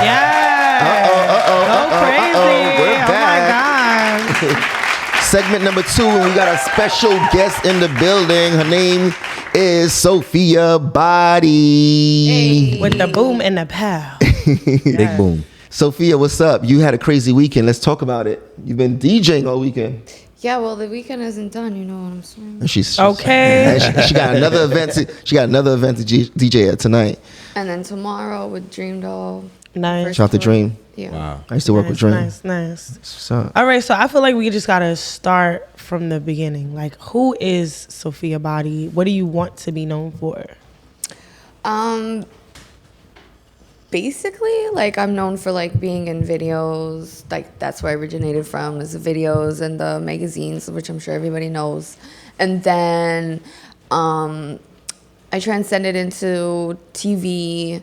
Yeah. Crazy. We're back. Oh my God. Segment number 2, and we got a special guest in the building. Her name is Sophia Body. With the boom and the pow. Big boom. Sophia, what's up? You had a crazy weekend. Let's talk about it. You've been DJing all weekend. Yeah, well, the weekend isn't done. You know what I'm saying? And she's Okay. she got another event. She got another event to DJ at tonight. And then tomorrow with Dream Doll. Nice. Shout out to Dream. Yeah. Wow. I used to work with Dream. Nice. What's up? All right, so I feel like we just gotta start from the beginning. Like, who is Sophia Body? What do you want to be known for? Basically, like, I'm known for, like, being in videos. Like, that's where I originated from, is the videos and the magazines, which I'm sure everybody knows. And then I transcended into TV,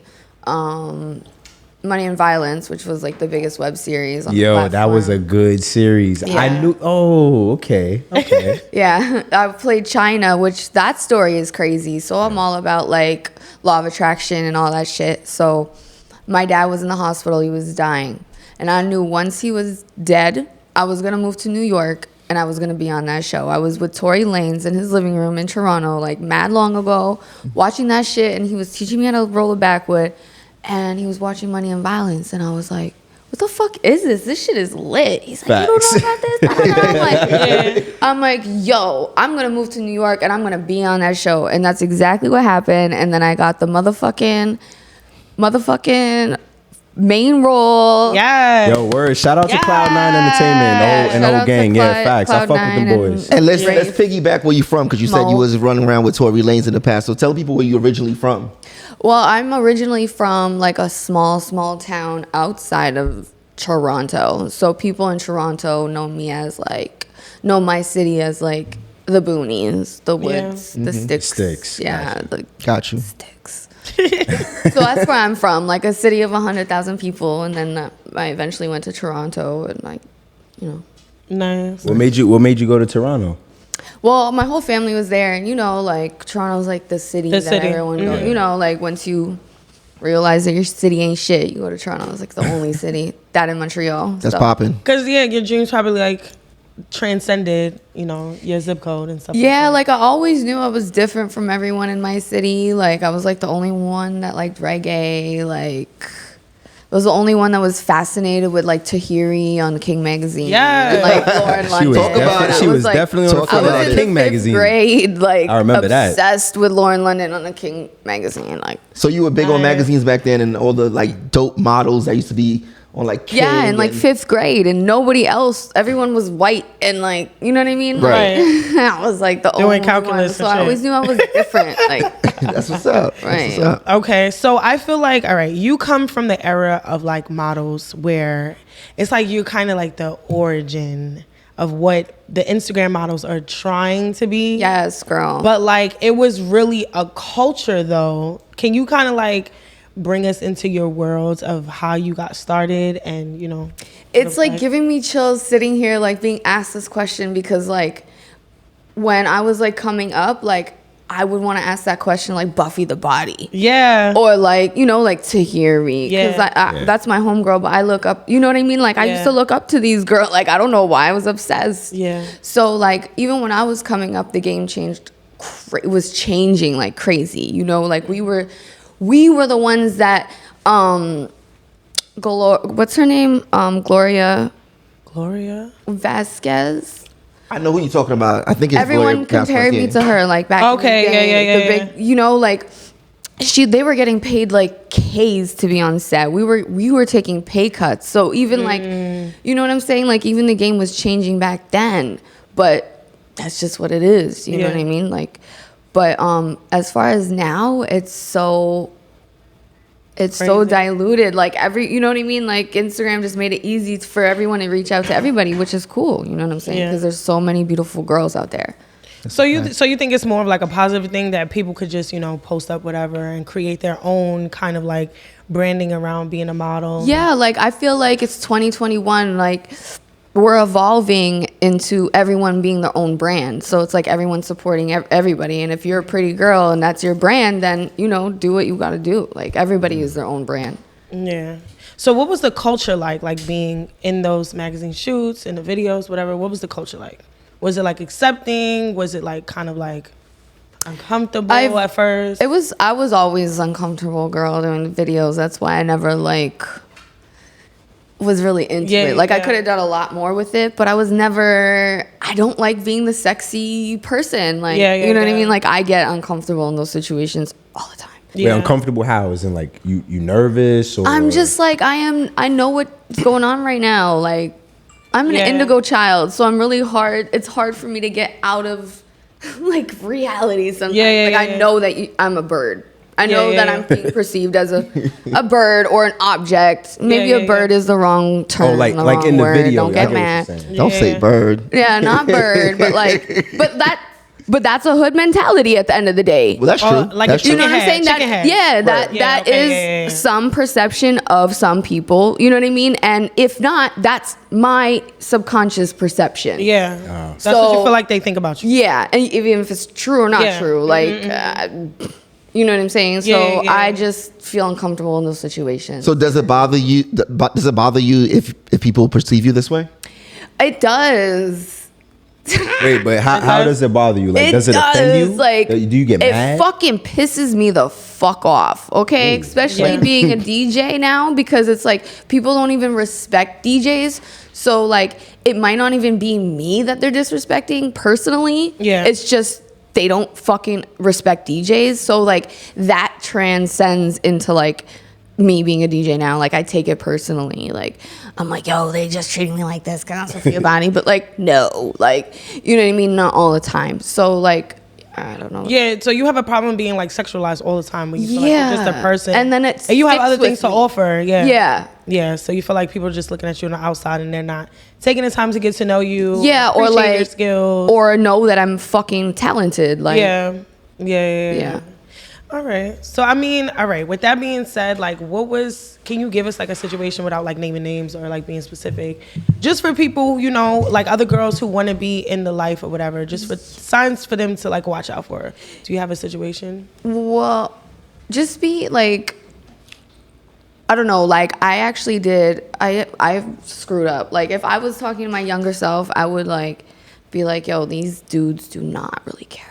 Money and Violence, which was, like, the biggest web series on the platform. That was a good series. Yeah. I knew. Oh, okay. Yeah, I played China, which that story is crazy. So I'm all about, like, law of attraction and all that shit. So my dad was in the hospital. He was dying. And I knew once he was dead, I was going to move to New York and I was going to be on that show. I was with Tory Lanez in his living room in Toronto, like, mad long ago, watching that shit. And he was teaching me how to roll a backwood. And he was watching Money and Violence. And I was like, what the fuck is this? This shit is lit. He's like, Facts. you don't know about this? I'm like, yo, I'm going to move to New York and I'm going to be on that show. And that's exactly what happened. And then I got the motherfucking main role. Yeah. Yo, word. Shout out to Yeah. Cloud9 Entertainment and the Shout whole out gang. to Yeah, facts. I fuck with Cloud9 the boys. And let's Rafe. piggyback where you from, because you said Mo. you was running around with Tory Lanez in the past. So tell people where you originally from. Well, I'm originally from, like, a small town outside of Toronto. So people in Toronto know my city as, like, the boonies, the woods, the sticks. Yeah, the Got you. sticks. So that's where I'm from, like a city of 100,000 people. And then I eventually went to Toronto and, like, you know. Nice. What made you go to Toronto? Well, my whole family was there, and, you know, like, Toronto's like the city that everyone goes. You know, like, once you realize that your city ain't shit, you go to Toronto. It's like the only city. That in Montreal. That's so. popping. Because, yeah, your dreams probably, like, transcended, you know, your zip code and stuff. Yeah, like, I always knew I was different from everyone in my city. Like, I was, like, the only one that liked reggae. Like, I was the only one that was fascinated with, like, Tahiri on King magazine. Yeah. And, like, Lauren London. She was definitely on the front of the King magazine. Grade, like, I remember that. obsessed with Lauren London on the King magazine. Like, So you were big on magazines back then, and all the, like, dope models that used to be on, like, King. yeah, in, like, 5th grade, and nobody else, everyone was white and, like, you know what I mean? Right. Like, I was, like, the Doing only calculus one, so and I shit. always knew I was different. Like, That's what's up. Right. That's what's up. Okay, so I feel like, all right, you come from the era of, like, models where it's like you kind of like the origin of what the Instagram models are trying to be. yes, girl. But, like, it was really a culture, though. Can you kind of, like, bring us into your world of how you got started and, you know? It's, like, giving me chills sitting here, like, being asked this question because, like, when I was, like, coming up, like, I would want to ask that question, like, Buffy the Body. Yeah. Or, like, you know, like, Tahiri. Because Yeah. that's my homegirl, but I look up, you know what I mean? Like, I used to look up to these girls. Like, I don't know why I was obsessed. Yeah. So, like, even when I was coming up, the game changed. It was changing like crazy. You know, like, we were the ones that, what's her name? Gloria Vasquez. I know who you're talking about. I think it's Everyone Gloria compared me Gassman. to her, like, back Okay, in the day. yeah. The big, you know, like, they were getting paid like K's to be on set. We were taking pay cuts. So even like, you know what I'm saying? Like, even the game was changing back then, but that's just what it is. You know what I mean? Like, but as far as now, it's so diluted. Like, you know what I mean? Like, Instagram just made it easy for everyone to reach out to everybody, which is cool. You know what I'm saying? Because there's so many beautiful girls out there. So you think it's more of like a positive thing that people could just, you know, post up whatever and create their own kind of like branding around being a model? Yeah, like, I feel like it's 2021. Like, we're evolving into everyone being their own brand. So it's like everyone supporting everybody. And if you're a pretty girl and that's your brand, then, you know, do what you got to do. Like, everybody is their own brand. Yeah. So what was the culture like being in those magazine shoots, in the videos, whatever? What was the culture like? Was it like accepting? Was it like kind of like uncomfortable at first? I was always uncomfortable girl doing the videos. That's why I never like was really into it. Like I could have done a lot more with it, but I don't like being the sexy person. Like, you know what I mean? Like I get uncomfortable in those situations all the time. Yeah. Wait, uncomfortable how? Is in like you nervous or? I'm just like I know what's going on right now. Like I'm an Indigo child, so I'm really hard. It's hard for me to get out of like reality sometimes. I know that I'm a bird. I know that I'm being perceived as a bird or an object. Maybe a bird is the wrong term. Oh, like in the word. video. Don't get mad. Don't say bird. Yeah, not bird, but that's a hood mentality at the end of the day. Well, that's true. Like that's you true. know what I'm saying? That is some perception of some people. You know what I mean? And if not, that's my subconscious perception. Yeah. That's what you feel like they think about you. Yeah, and even if it's true or not true, like, you know what I'm saying? So I just feel uncomfortable in those situations. So does it bother you? Does it bother you if people perceive you this way? It does. Wait, but how does it bother you? Like, does it offend you? Like, do you get mad? It fucking pisses me the fuck off, okay? Especially being a DJ now, because it's like people don't even respect DJs. So like it might not even be me that they're disrespecting personally. Yeah. It's just they don't fucking respect DJs. So like that transcends into like me being a DJ now. Like I take it personally. Like I'm like, yo, they just treating me like this because I'm Sophia Body. But like, no, like, you know what I mean? Not all the time. So like, I don't know. Yeah, so you have a problem being like sexualized all the time when you feel like you're just a person. And then and you have other things to offer. Yeah. Yeah. Yeah. So you feel like people are just looking at you on the outside and they're not taking the time to get to know you. Yeah, or like your skills. or know that I'm fucking talented. Like Yeah. All right. So I mean, all right. With that being said, like, can you give us like a situation without like naming names or like being specific, just for people, you know, like other girls who want to be in the life or whatever, just for signs for them to like watch out for? Do you have a situation? Well, just be like, I don't know. Like I actually did. I screwed up. Like if I was talking to my younger self, I would like be like, yo, these dudes do not really care.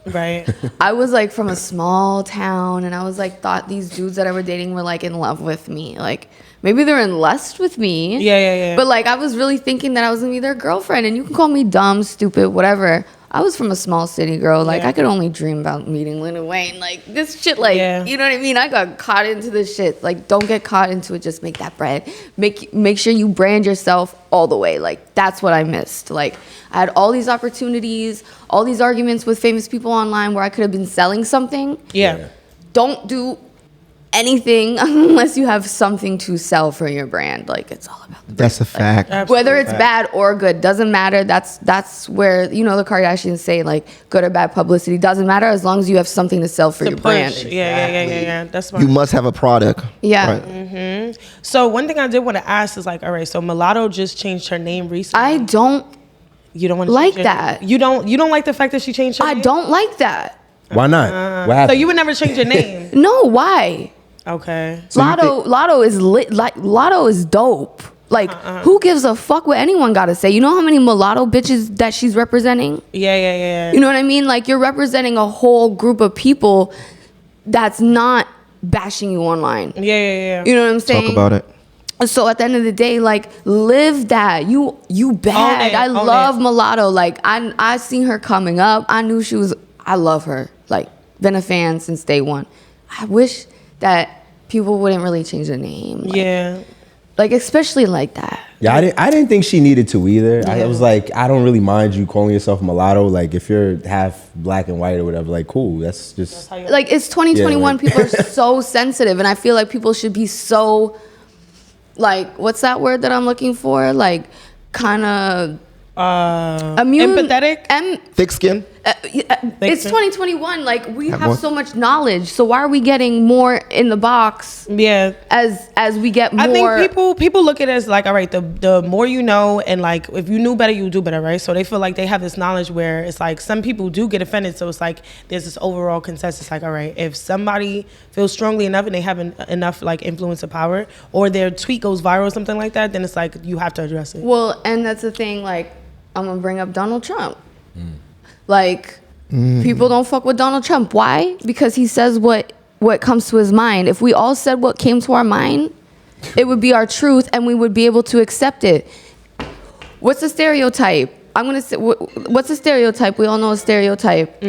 Right. I was like from a small town and I was like thought these dudes that I were dating were like in love with me. Like maybe they're in lust with me. Yeah. But like I was really thinking that I was gonna be their girlfriend, and you can call me dumb, stupid, whatever. I was from a small city girl. Like I could only dream about meeting Lil Wayne. Like this shit, like you know what I mean? I got caught into this shit. Like don't get caught into it, just make that bread. Make sure you brand yourself all the way. Like that's what I missed. Like I had all these opportunities, all these arguments with famous people online where I could have been selling something. Yeah. Don't do anything unless you have something to sell for your brand. Like it's all about that's a fact. Whether it's bad or good doesn't matter. That's where, you know, the Kardashians say like good or bad publicity doesn't matter as long as you have something to sell for your brand. Yeah. That's smart. You must have a product. Yeah. Right. So one thing I did want to ask is like, all right, so Mulatto just changed her name recently. You don't want to like that. You don't like the fact that she changed her name? I don't like that. Why not? What happened? So you would never change your name? No, why? Okay. So Lotto is lit. Like Lotto is dope. Like who gives a fuck what anyone got to say? You know how many mulatto bitches that she's representing? Yeah. You know what I mean? Like you're representing a whole group of people that's not bashing you online. Yeah. You know what I'm saying? Talk about it. So at the end of the day, like live that. You bad. I love Mulatto. Like I seen her coming up. I knew I love her. Like been a fan since day one. I wish that people wouldn't really change their name. Like, like especially like that. Yeah, I didn't think she needed to either. Yeah. I was like, I don't really mind you calling yourself mulatto. Like if you're half black and white or whatever, like cool. That's just like it's 2021. People are so sensitive, and I feel like people should be so like, what's that word that I'm looking for? Like kind of empathetic, thick skin. It's 2021. Like we have so much knowledge. So why are we getting more in the box? Yeah. As we get more. I think people look at it as like, all right, the more you know, and like if you knew better, you do better, right? So they feel like they have this knowledge where it's like some people do get offended. So it's like there's this overall consensus, like, all right, if somebody feels strongly enough and they have enough like influence or power, or their tweet goes viral or something like that, then it's like you have to address it. Well, and that's the thing. Like I'm gonna bring up Donald Trump. Like, people don't fuck with Donald Trump. Why? Because he says what comes to his mind. If we all said what came to our mind, it would be our truth, and we would be able to accept it. What's a stereotype? I'm gonna say, what's a stereotype? We all know a stereotype.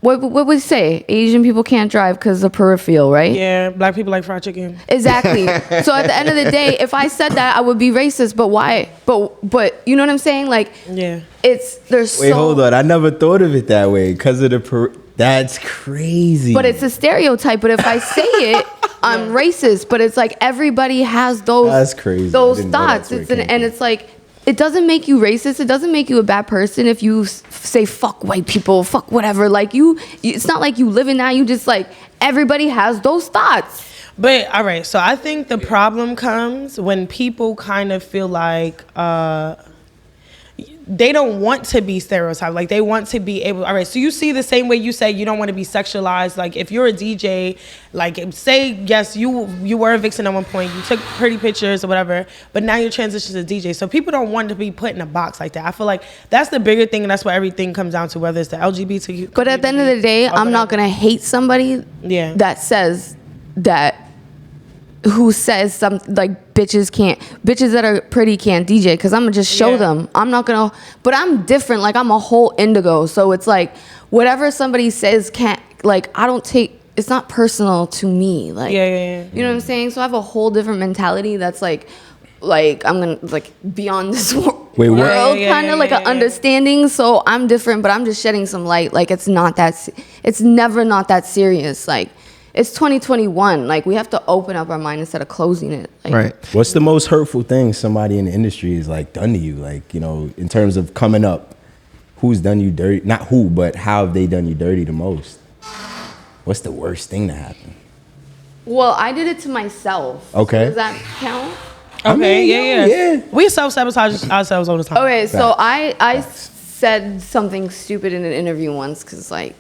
What would we say? Asian people can't drive because of peripheral, right? Yeah, black people like fried chicken. Exactly. So at the end of the day, if I said that, I would be racist. But why? But you know what I'm saying? Like, yeah, Wait, hold on. I never thought of it that way because of that's crazy. But it's a stereotype. But if I say it, I'm racist. But it's like everybody has those. That's crazy. Those thoughts. It's like. It doesn't make you racist. It doesn't make you a bad person if you say fuck white people, fuck whatever. Like it's not like you live in that. You just like everybody has those thoughts. But all right, so I think the problem comes when people kind of feel like they don't want to be stereotyped. Like they want to be able. All right, so you see the same way you say you don't want to be sexualized. Like if you're a DJ, like say yes, you were a vixen at one point. You took pretty pictures or whatever, but now you're transitioning to DJ. So people don't want to be put in a box like that. I feel like that's the bigger thing, and that's what everything comes down to. Whether it's the LGBT. But at the end of the day, I'm not gonna hate somebody. That says that. Who says something like bitches that are pretty can't DJ, because I'm gonna just show them. I'm not gonna, but I'm different. Like I'm a whole indigo, so it's like whatever somebody says can't, like I don't take, it's not personal to me. Like you know what I'm saying? So I have a whole different mentality that's like I'm gonna like beyond this world kind of like an understanding. So I'm different, but I'm just shedding some light. Like it's never not that serious. Like it's 2021. Like we have to open up our mind instead of closing it. Like, right. What's the most hurtful thing somebody in the industry has like done to you? Like, you know, in terms of coming up, who's done you dirty? Not who, but how have they done you dirty the most? What's the worst thing to happen? Well, I did it to myself. Okay. So does that count? Okay, I mean, yeah. We self-sabotage ourselves all the time. Okay, so I said something stupid in an interview once because like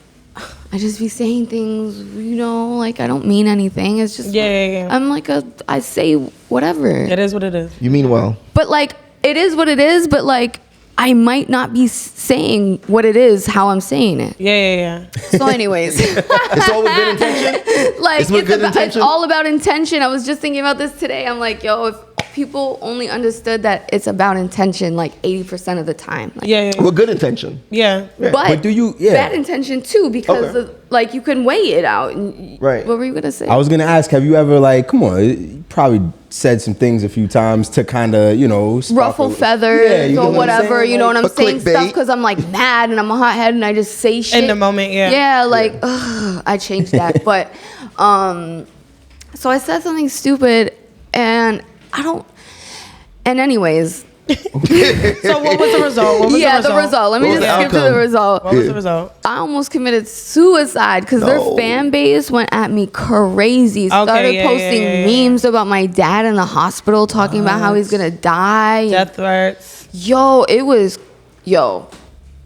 I just be saying things, you know, like I don't mean anything. It's just I'm like I say whatever. It is what it is. You mean well. But like it is what it is, but like I might not be saying what it is how I'm saying it. Yeah. So anyways. It's all with good intention? Like it's all about intention. I was just thinking about this today. I'm like, yo, if people only understood that it's about intention like 80% of the time. Like, Well, good intention. Yeah. But do you bad intention too, because of, like you can weigh it out. And, right. What were you gonna say? I was gonna ask, have you ever like, come on, you probably said some things a few times to kind of, you know, ruffle feathers or whatever, you know what I'm saying? Clickbait. Stuff because I'm like mad and I'm a hothead and I just say shit. In the moment, ugh, I changed that. But, so I said something stupid and and anyways. So what was the result? The result. Let me just skip to the result. What was the result? I almost committed suicide because their fan base went at me crazy. Started posting memes about my dad in the hospital, talking about how he's gonna die. Death threats.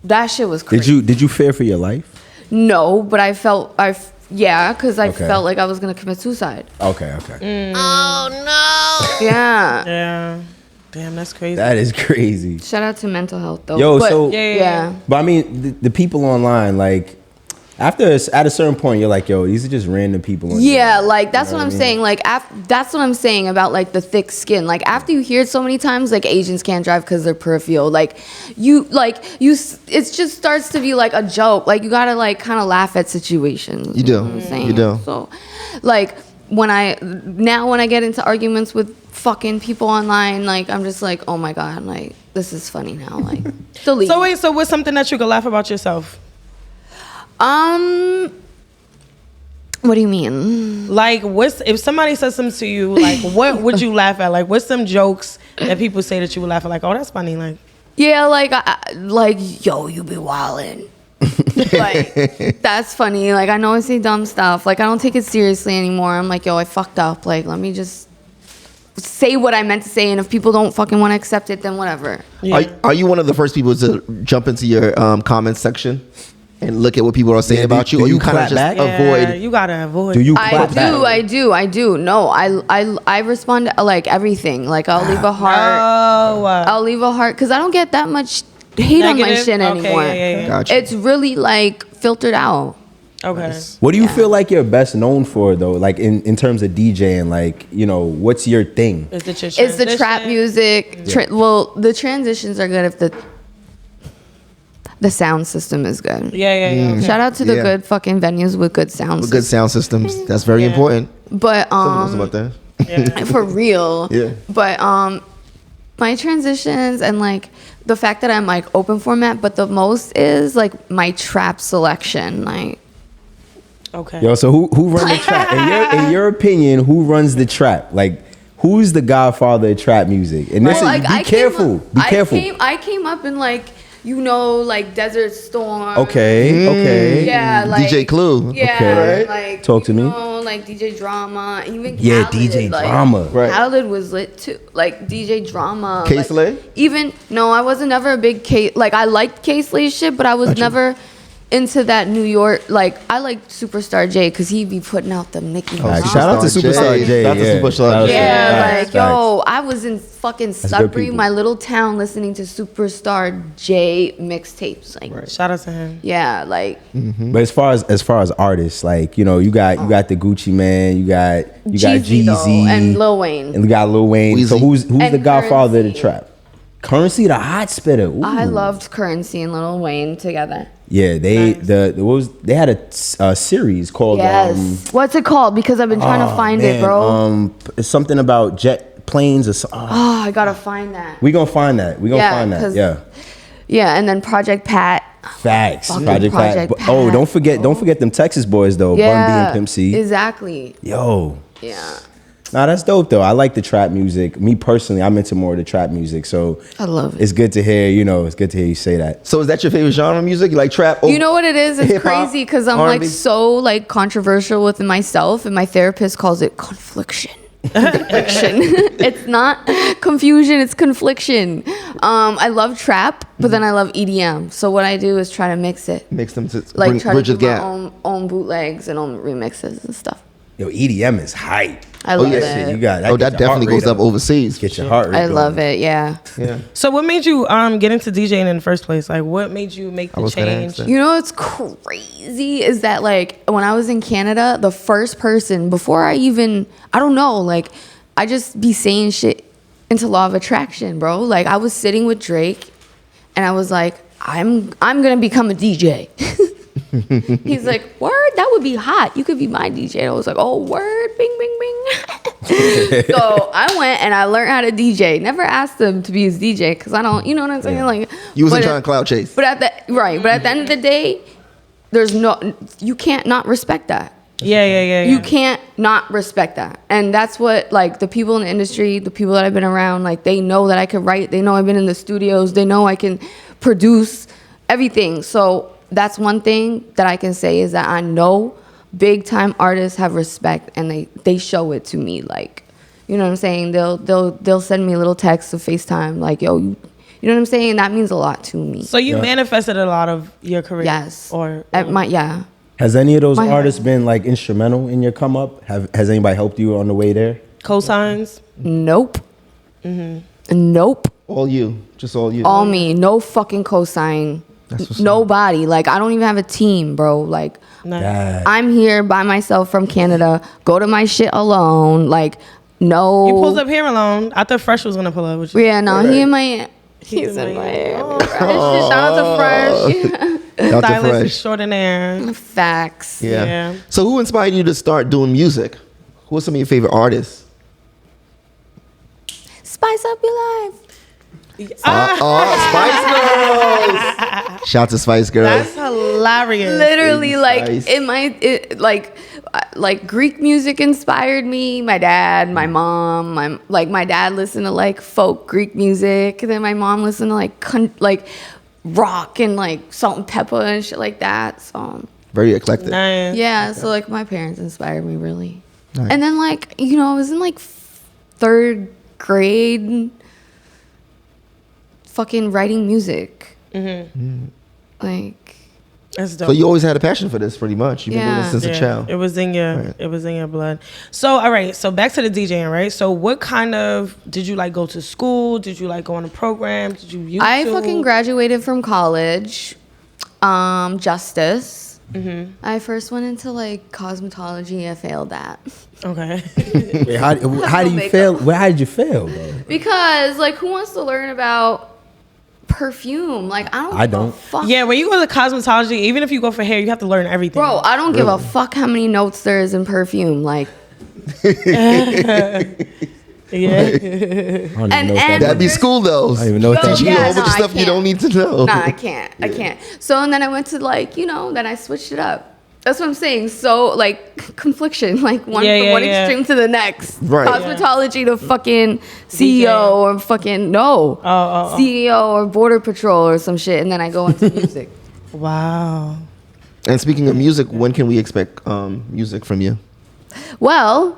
That shit was crazy. Did you fear for your life? No, but because I felt like I was gonna commit suicide. Okay. Oh no. Yeah. Damn, that's crazy. That is crazy. Shout out to mental health though. But I mean, the people online, like, at a certain point, you're like, yo, these are just random people. Like that's what I'm saying. Like that's what I'm saying about like the thick skin. Like after you hear it so many times, like Asians can't drive because they're peripheral. Like it just starts to be like a joke. Like you gotta like kind of laugh at situations. You do. Know what I'm saying? You do. So, like when I get into arguments with fucking people online, like I'm just like, oh my god, like this is funny now. Like delete. So what's something that you could laugh about yourself? What do you mean? Like, if somebody says something to you, like, what would you laugh at? Like, what's some jokes that people say that you would laugh at? Like, oh, that's funny. Like, Yeah, like yo, you be wildin'. Like that's funny. Like I know I say dumb stuff. Like I don't take it seriously anymore. I'm like, yo, I fucked up. Like let me just say what I meant to say, and if people don't fucking want to accept it, then whatever. Yeah. Are you one of the first people to jump into your comments section and look at what people are saying about you, do or you you kind of clap just back? Yeah, avoid? you gotta avoid. Do you I clap back? I do. No, I respond to like everything. Like I'll leave a heart. Oh, I'll leave a heart because I don't get that much hate on my Negative? shit Okay, anymore. yeah. Gotcha. It's really like filtered out. Okay. What do you feel like you're best known for though? Like in terms of DJing, like, you know, what's your thing? Is it your It's the trap music. Well, the transitions are good if the sound system is good. Yeah. Okay. Shout out to the Yeah. good fucking venues with good sound With good sound systems, that's very Yeah. important. But Something else about that. Yeah. for real. Yeah. But my transitions and like the fact that I'm like open format, but the most is like my trap selection. Like Okay. Yo, so who runs the trap? In your opinion, who runs the trap? Like, who's the godfather of trap music? And this is, like, be careful. Be careful. I came up in like, you know, like Desert Storm. Okay. Yeah, like DJ Clue. Yeah, Okay. like Talk to you me. know, like DJ Drama, even Yeah, Khaled, DJ like, Drama. Right. Khaled was lit too. Like DJ Drama. K-Slay? Like, even no, I wasn't never a big K. Like I liked K-Slay shit, but I was never into that New York. Like I liked Superstar J because he'd be putting out the Mickey Mouse. Shout out to Superstar J. Shout out to yeah. Superstar Shout out J. to- Yeah, Facts, like yo, I was in fucking good Sudbury, people. my little town, listening to Superstar J mixtapes. Like, Shout out to him. yeah, like But as far as artists, like, you know, you got the Gucci Man, you got Jeezy though, Jeezy and Lil Wayne. and we got Lil Wayne. Weezy. So who's And the godfather of the Currency. trap? Currency, the hot spitter. Ooh. I loved Currency and Lil Wayne together. Yeah, they they had a series called Yes. What's it called? Because I've been trying to find it, bro. It's something about jet planes or something. Oh, I gotta find that. We gonna find that. We gonna Yeah, find that. 'cause- Yeah. Yeah, and then Project Pat. Facts. Fucking Project Pat. Project But- Oh, Pat, don't forget them Texas boys though. Bun B Yeah, and Pimp C. exactly. Yo. Yeah. Nah, that's dope though. I like the trap music. Me personally, I'm into more of the trap music. So I love it. it's good to hear, it's good to hear you say that. So is that your favorite genre of music? You like trap? You know what it is? It's hip-hop, crazy because I'm R&B? like so like controversial within myself, and my therapist calls it confliction. Confliction. It's not confusion, it's confliction. I love trap, but then I love EDM. So what I do is try to mix it. Mix them to Like bring, try to bridge do the my gap. own bootlegs and own remixes and stuff. Yo, EDM is hype. I love yeah. it. You got Oh, get that your heart definitely rate goes up overseas. Get your heart rate I going. love it. Yeah. Yeah. So what made you get into DJing in the first place? Like what made you make the was gonna change? ask that. You know what's crazy is that like when I was in Canada, the first person before I don't know, like I just be saying shit into law of attraction, bro. Like I was sitting with Drake and I was like, I'm gonna become a DJ. He's like, word, that would be hot. You could be my DJ. I was like, oh, word, bing, bing, bing. So I went and I learned how to DJ. Never asked him to be his DJ because I don't, you know what I'm saying? Like You wasn't but- trying to cloud chase. But at the end of the day, you can't not respect that. Yeah. You can't not respect that. And that's what like the people in the industry, the people that I've been around, like they know that I can write. They know I've been in the studios. They know I can produce everything. So that's one thing that I can say is that I know big time artists have respect and they show it to me. Like, you know what I'm saying? They'll send me a little text or FaceTime like, yo, you know what I'm saying? That means a lot to me. So you manifested a lot of your career. Yes. Or Yeah. Has any of those My artists been like instrumental in your come up? Has anybody helped you on the way there? cosigns? Nope. Nope. All you. Just all you. All me. No fucking cosign. That's what's Nobody. Like I don't even have a team, bro. Like No. That- I'm here by myself from Canada. Go to my shit alone. Like no. You pulled up here alone. I thought Fresh was gonna pull up with you. Yeah, no. He in my. He's in Miami. Shout out to Fresh. Out to Stylist Fresh. extraordinaire. Facts. Yeah. Yeah. So who inspired you to start doing music? Who are some of your favorite artists? Spice up your life. Spice Girls. Shout to Spice Girls. That's hilarious. Literally, like Spice. in my like Greek music inspired me. My dad, my mom, my dad listened to like folk Greek music. And then my mom listened to like rock and like Salt and Pepper and shit like that. So Very eclectic. Nice. yeah, so like my parents inspired me really. Nice. And then like, you know, I was in like 3rd grade fucking writing music. Like, That's dope. So you always had a passion for this, pretty much. You've been doing this since a child. It was in your blood. So all right, so back to the DJing, right? So what kind of did you like go to school? Did you like go on a program? Did you YouTube? I fucking graduated from college, Justice. I first went into like cosmetology. I failed that Okay. Wait, how do you fail? How did you fail, though? because like who wants to learn about perfume? Like I give a don't. fuck. Yeah, when you go to cosmetology, even if you go for hair, you have to learn everything. Bro, I don't give a fuck how many notes there is in perfume. Like, Yeah. I don't even know what that That'd be is. school, though. I don't even know what that Teaching is. you a Yeah, whole bunch of no, I stuff you don't can't. need to know. nah, I can't. So, and then I went to like, you know, then I switched it up. That's what I'm saying. So, like, confliction, like one Yeah, from yeah, one yeah. extreme to the next. Right. Cosmetology to fucking CEO or fucking CEO or Border Patrol or some shit, and then I go into music. Wow. And speaking of music, when can we expect music from you? Well,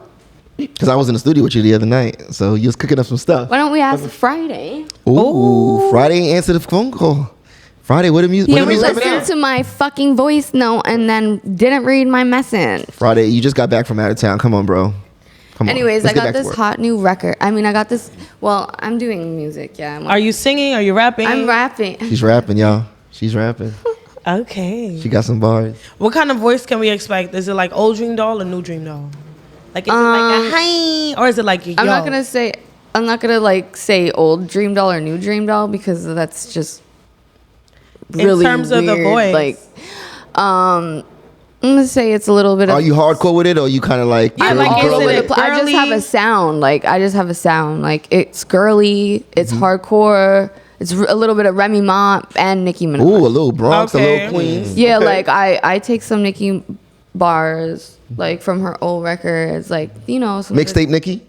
Because I was in the studio with you the other night, so you was cooking up some stuff. why don't we ask Friday? Ooh, Friday answer the phone call. Friday, what the music? He What the music coming listened out? to my fucking voice note and then didn't read my message. Friday, you just got back from out of town. Come on, bro. Come on. Anyways, Let's I get got back to this work. hot new record. I mean, I got this. Well, I'm doing music. Yeah, Are you singing? Are you rapping? I'm rapping. She's rapping, y'all. She's rapping. Okay. She got some bars. What kind of voice can we expect? Is it like old Dream Doll or new Dream Doll? Like is it like a hi or is it like yo? I'm not gonna like say old Dream Doll or new Dream Doll because that's just really in terms of the weird. voice. Like, I'm gonna say it's a little bit of. Are you hardcore with it, or you kind of like? Yeah, I'm like, all is over it the place. I just girly? have a sound. Like I just have a sound. Like it's girly. It's hardcore. It's a little bit of Remy Ma and Nicki Minaj. Ooh, a little Bronx, Okay. a little Queens. Yeah, Okay. like I take some Nicki bars like from her old records, like you know some of the- Mixtape Nikki.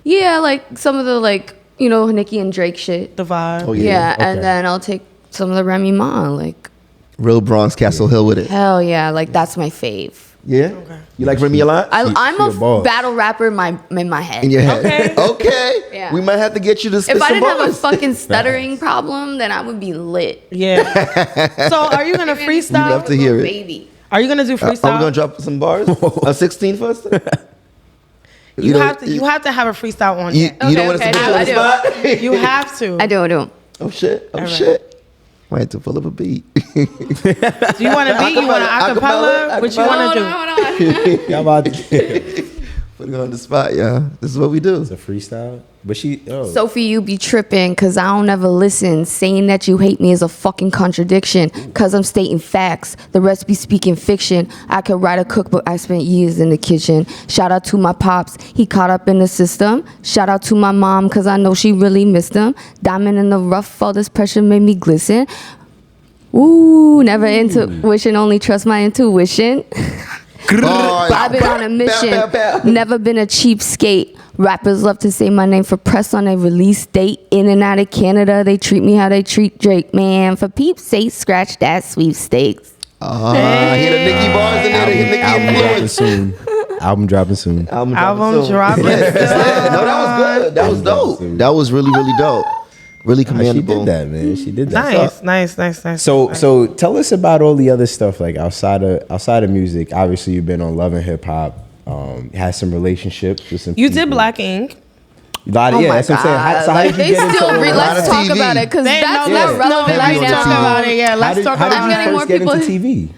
Yeah, like some of the like you know Nicki and Drake shit. The vibe. Oh Yeah, yeah. and then I'll take some of the Remy Ma. Like Real Bronx, Castle Hill with it. hell yeah, like that's my fave. Yeah. You like Remy a lot? I'm she a a boss. battle rapper in my head. In your head. Okay. Okay. Yeah. We might have to get you to spit If I some didn't have a bars. fucking stuttering problem, then I would be lit. Yeah. So are you gonna We'd freestyle? love to hear it. Baby. Are you gonna do Are freestyle? we gonna drop some bars? A 16 first? you have to have a freestyle on You, it. you don't Okay, want us to okay, put you on the I spot? You have to. I do. Oh shit! Oh All right. shit! Might have to pull up a beat. Do you want to beat? You want an Acapella? acapella? What you want to do? on. Y'all about to Put it on the spot, yeah. This is what we do. it's a freestyle, but she. Oh, Sophie, you be tripping, cause I don't ever listen. Saying that you hate me is a fucking contradiction, cause I'm stating facts. The rest be speaking fiction. I could write a cookbook, I spent years in the kitchen. Shout out to my pops, he caught up in the system. Shout out to my mom, cause I know she really missed him. Diamond in the rough, all this pressure made me glisten. Ooh, never intuition, only trust my intuition. I've been on a mission, never been a cheapskate. Rappers love to say my name for press on a release date. In and out of Canada, they treat me how they treat Drake. Man, for peeps' sake, scratch that sweepstakes. Hear the Nicki bars in there, the Nicki album dropping influence. soon. Album dropping soon. Album soon. dropping Yeah. soon. No, that was good. That was dope. That was really, really dope. Really She commendable. did that, man. She did that. Nice. So tell us about all the other stuff like outside of music. Obviously, you've been on Love and Hip Hop. Had some relationships with some. You did people. Black Ink. A lot of, Oh yeah, my that's what I'm saying. God. So how did you They get into still all that? let's of talk TV. about it because They that's know not this. relevant No, right let's now. talk about it. Yeah, let's talk How about did you it. more first get into people- TV?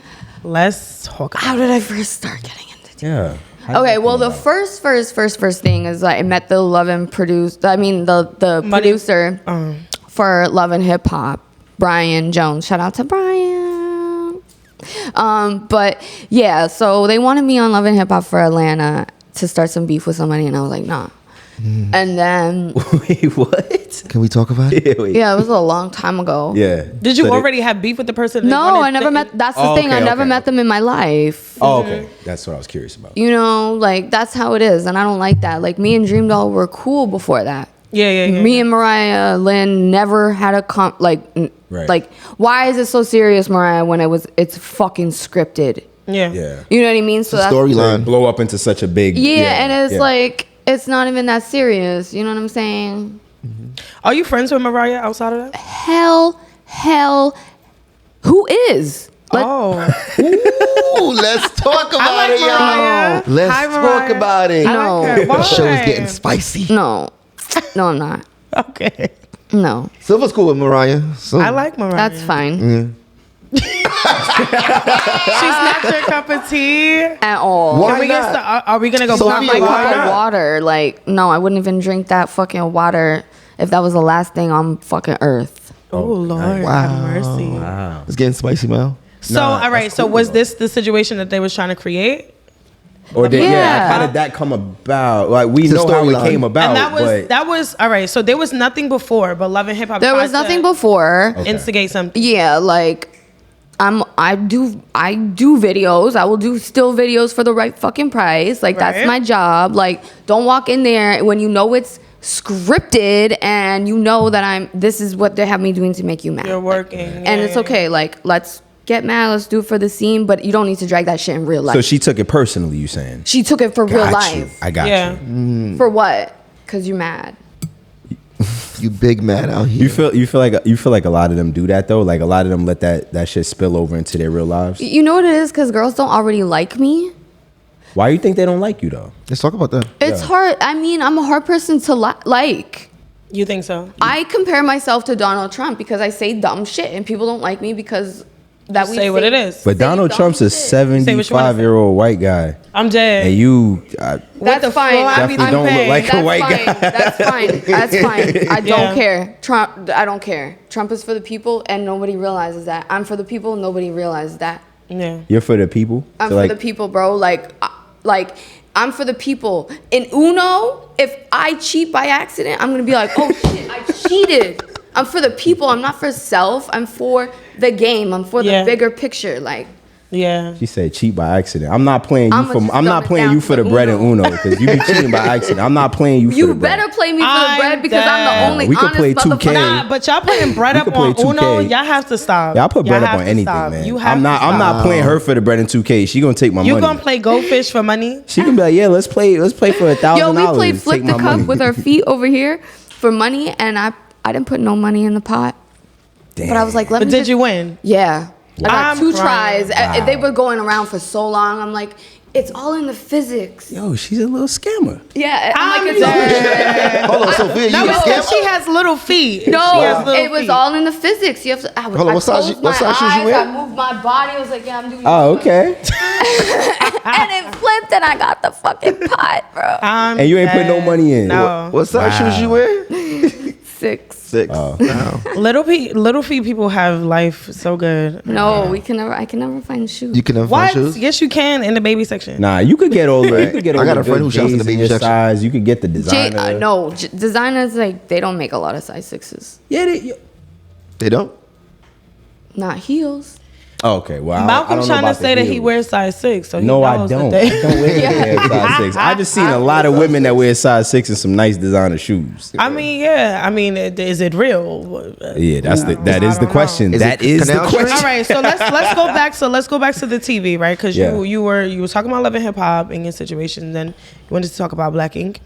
Let's talk. How did I first start getting into it? Yeah. How did Okay, that well, come the about? first thing is I met the Love and the Money- producer for Love and Hip Hop, Brian Jones. Shout out to Brian. But yeah, so they wanted me on Love and Hip Hop for Atlanta to start some beef with somebody, and I was like, nah. And then, Wait, what? Can we talk about it? Wait. yeah, it was a long time ago. Yeah. Did you So they- already have beef with the person? No, I never met. That's the Oh, thing. I okay, never okay. met them in my life. Oh, okay. That's what I was curious about. You know, like that's how it is, and I don't like that. Like me and Dream Doll were cool before that. Yeah. Me and Mariahlynn never had a Right. like why is it so serious, Mariah, when it's fucking scripted? Yeah. Yeah. You know what I mean? So that's Storyline. Blow up into such a big. yeah, and it's yeah. like it's not even that serious. You know what I'm saying? Are you friends with Mariah outside of that? Hell, who is? Oh, Ooh, let's talk about I like it, y'all. Mariah. Let's Hi, talk Mariah. about it. I No. like her. Why? The show is getting spicy. No, I'm not. Okay, No, Silva's cool with Mariah. So I like Mariah. that's fine She's not your cup of tea. at all. Why Can we not? are we gonna go So block Sophia, my why water? not? Water, like no, I wouldn't even drink that fucking water if that was the last thing on fucking earth. Oh Lord, Wow. have mercy. Wow. It's getting spicy, Mel. So Nah, all right, that's so cool, was though. this the situation that they was trying to create? Or did, Yeah. how did that come about? Like we It's a know how it storyline. came about, And but that was all right. So there was nothing before, but Love and Hip Hop. There was tried nothing to before. Okay. instigate something. Yeah, like I do videos. I will do still videos for the right fucking price. Like Right. that's my job. Like don't walk in there when you know it's scripted and you know that this is what they have me doing to make you mad. You're working, And it's okay. Like let's get mad, let's do it for the scene, but you don't need to drag that shit in real life. so she took it personally. You saying? She took it for real Got you. life. I got Yeah. you. For what? Cause you're mad. You big mad out here. You feel like a lot of them do that though. Like a lot of them let that shit spill over into their real lives. You know what it is? Cause girls don't already like me. Why do you think they don't like you though? Let's talk about that. It's Yeah. hard. I mean, I'm a hard person to like. You think so? I compare myself to Donald Trump because I say dumb shit and people don't like me because that we Say what it is. But say Donald dumb Trump's a shit. Say what you wanna say. 75-year-old white guy, I'm dead. and you That's the fine. fuck? definitely I'm don't look paid. like a That's white fine. guy. That's fine. That's fine. I Yeah. don't care. Trump. I don't care. Trump is for the people, and nobody realizes that. I'm for the people. Nobody realizes that. Yeah. You're for the people. I'm So, for like, the people, bro. Like I'm for the people. In Uno, if I cheat by accident, I'm gonna be like, oh shit, I cheated. I'm for the people. I'm not for self. I'm for the game. I'm for Yeah. the bigger picture. Like. Yeah. She said cheat by accident. I'm not playing you I'ma for. just I'm dumb not it playing down you for the to bread and Uno. Uno because you be cheating by accident. I'm not playing you for You the bread. better play me for the I'm bread because I'm dead. the only We could honest play 2K. motherfucker. Nah, but y'all putting bread We up could on play Uno. 2K. Y'all have to stop. Y'all put bread Y'all up have on to anything, stop. man. You have I'm not. to I'm stop. not playing her for the bread in 2K. She gonna take my You money. gonna play Go Fish for money? She can be like, yeah, let's play for $1,000. Yo, we played Flip Take the my Cup money. with our feet over here for money, and I didn't put no money in the pot. Damn. But I was like, let But me did just- you win? Yeah. I got I'm 2 crying. tries. They were going around for so long. I'm like, it's all in the physics. Yo, she's a little scammer. Yeah. I'm I'm like, it's all dead. Hold on, Sophia. No, You it's a because scammer? she has little feet. No, She has little it was feet. all in the physics. You have to. Hold on, what size closed what size my shoes you eyes, wear? I moved my body. I was like, yeah, I'm doing. Oh, okay. And it flipped, and I got the fucking pot, bro. I'm And you ain't put no dead. money in. No. What size Wow. shoes you wear? 6. 6. Oh. Wow. Little feet people have life so good. No, I can never find shoes. You can have What? fun shoes? Yes, you can in the baby section. Nah, you could get older. You could get I older. got a friend who shops in the baby your section. size. You could get the designer. No, designers like they don't make a lot of size 6s. Yeah. They don't? Not heels. Oh, okay. Well, I Malcolm's don't know trying to about the say that he heels. wears size 6. So he No, I knows don't. That I they- don't wear size 6. I just seen a lot of women that wear size 6 and some nice designer shoes. I mean, yeah. I mean, is it real? Yeah, that is the I don't know. question. Is That it is the canal street? question. All right, so let's go back. So let's go back to the TV, right? Because Yeah. you were talking about Love and Hip Hop and your situation. Then you wanted to talk about Black Ink.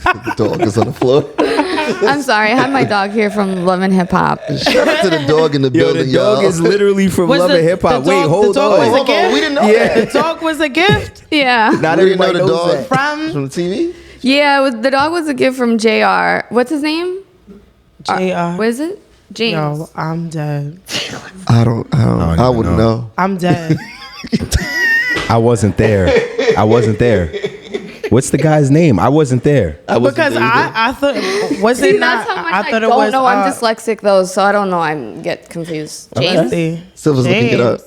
The dog is on the floor. I'm sorry, I had my dog here from Love and Hip Hop. Shout out to the dog in the Yo, building, the dog y'all. is literally from Was Love the- and Hip Hop. the Wait, dog- hold the dog on. was a Hold on, gift? we didn't know Yeah. that. The dog was a gift Yeah. Not We didn't know everybody the knows dog that. from from the TV? Yeah, the dog was a gift from JR. What's his name? JR. What is it? James. Yo, I'm dead. I don't don't I even wouldn't know. I'm dead. I wasn't there. I wasn't there. What's the guy's name? I wasn't there. I wasn't Because there either. I thought was it not? That's how much I thought it don't was. know. I'm dyslexic though, so I don't know. I get confused. Let's James. see. Silva's looking it up.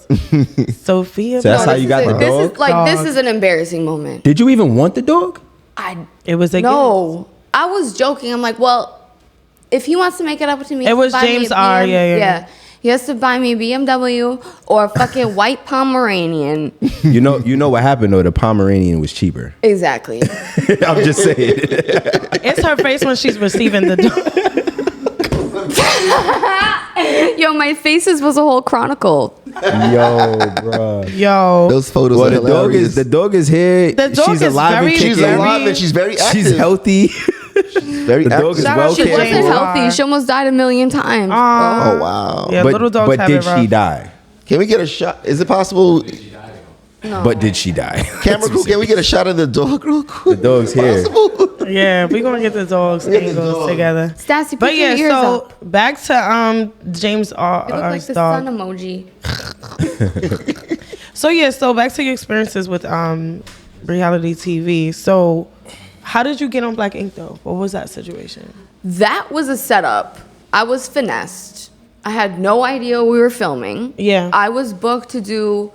Sophia. So that's how Body. you got the dog? This is an embarrassing moment. Did you even want the dog? It was a No, I was joking. I'm like, well, if he wants to make it up to me, It was buy me a James R. Yeah. He has to buy me a BMW or a fucking white Pomeranian. You know what happened though? The Pomeranian was cheaper. Exactly. I'm just saying. It's her face when she's receiving the dog. Yo, my faces was a whole chronicle. Yo, bro. Yo. Those photos Well, are hilarious. the dog is here. The dog she's is alive very- and She's kicking. alive and she's very active. She's healthy. Very The dog active. is Shout well out to She cared wasn't James for. R. healthy. She almost died a million times. Oh, wow. Yeah, little dogs but have did it rough. she die? Can we get a shot? Is it possible? No. But did she die? Camera crew, can we get a shot of the dog real quick? The dog's here. Possible? Yeah, we're gonna get the dogs Get the angles dog. together. Stassi, But put your yeah, ears so up. back to James R. You look like the dog. sun emoji. So back to your experiences with reality TV. So how did you get on Black Ink though? What was that situation? That was a setup. I was finessed. I had no idea we were filming. Yeah. I was booked to do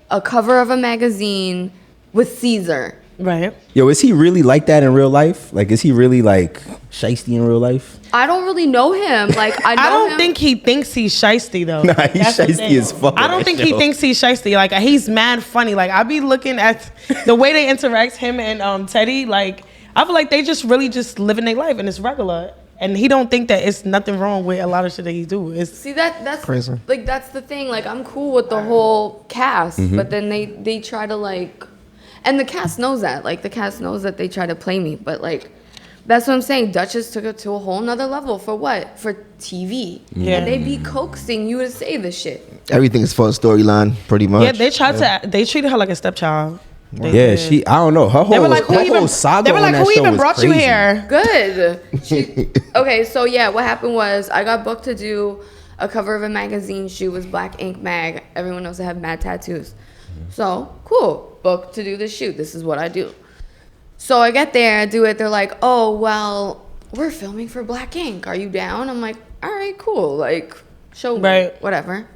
a cover of a magazine with Caesar. Right. Yo, is he really like that in real life? Like, is he really like shiesty in real life? I don't really know him. Like I know I don't him. think he thinks he's shiesty though. Nah, he's That's the shiesty thing. as fuck. I don't think he thinks he's shiesty. Like he's mad funny. Like I be looking at the way they interact, him and Teddy. Like I feel like they just really just living their life and it's regular. And he don't think that it's nothing wrong with a lot of shit that he do. It's See that's Crazy. like that's the thing. Like I'm cool with the whole cast, but then they try to like, and the cast knows that. Like the cast knows that they try to play me, but like that's what I'm saying. Duchess took it to a whole nother level for what? For TV. Yeah. And they be coaxing you to say this shit. Everything is for a storyline, pretty much. yeah, they tried to. They treated her like a stepchild. They Yeah, did. I don't know. Her whole, They were like, her whole saga they were like, on that who show even was brought you crazy. here? Good. Okay, so yeah, what happened was I got booked to do a cover of a magazine. She was Black Ink Mag. Everyone knows I have mad tattoos. So, cool. Booked to do this shoot. This is what I do. So I get there, I do it. They're like, oh, well, we're filming for Black Ink. Are you down? I'm like, all right, cool. Like, show me. Right. Whatever.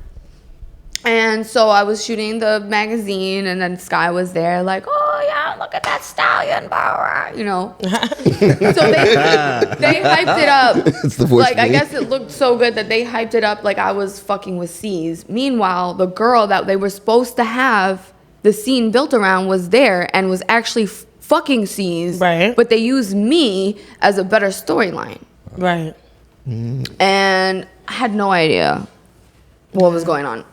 And so I was shooting the magazine, and then Sky was there, like, oh yeah, look at that stallion, blah, blah, you know. So they hyped it up. It's the voice Like I thing. guess it looked so good that they hyped it up like I was fucking with C's. Meanwhile, the girl that they were supposed to have the scene built around was there and was actually fucking C's. Right. But they used me as a better storyline, Right. and I had no idea what was going on.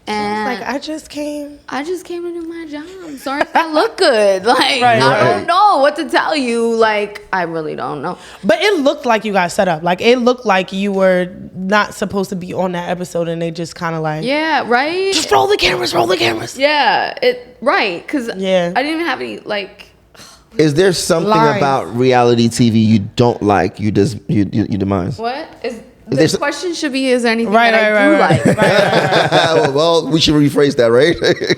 And Like I just came. I just came to do my job. Sorry if I look good. Like, Right, I right. don't know what to tell you. Like, I really don't know. But it looked like you got set up. Like it looked like you were not supposed to be on that episode, and they just kind of like, Yeah, right? just roll the cameras, roll the cameras. Yeah, right. Because Yeah. I didn't even have any, like, Is there something Lies. about reality TV you don't like? You demise. what? The There's- question should be, is there anything Right, that I do right, like? right. Well, we should rephrase that, right?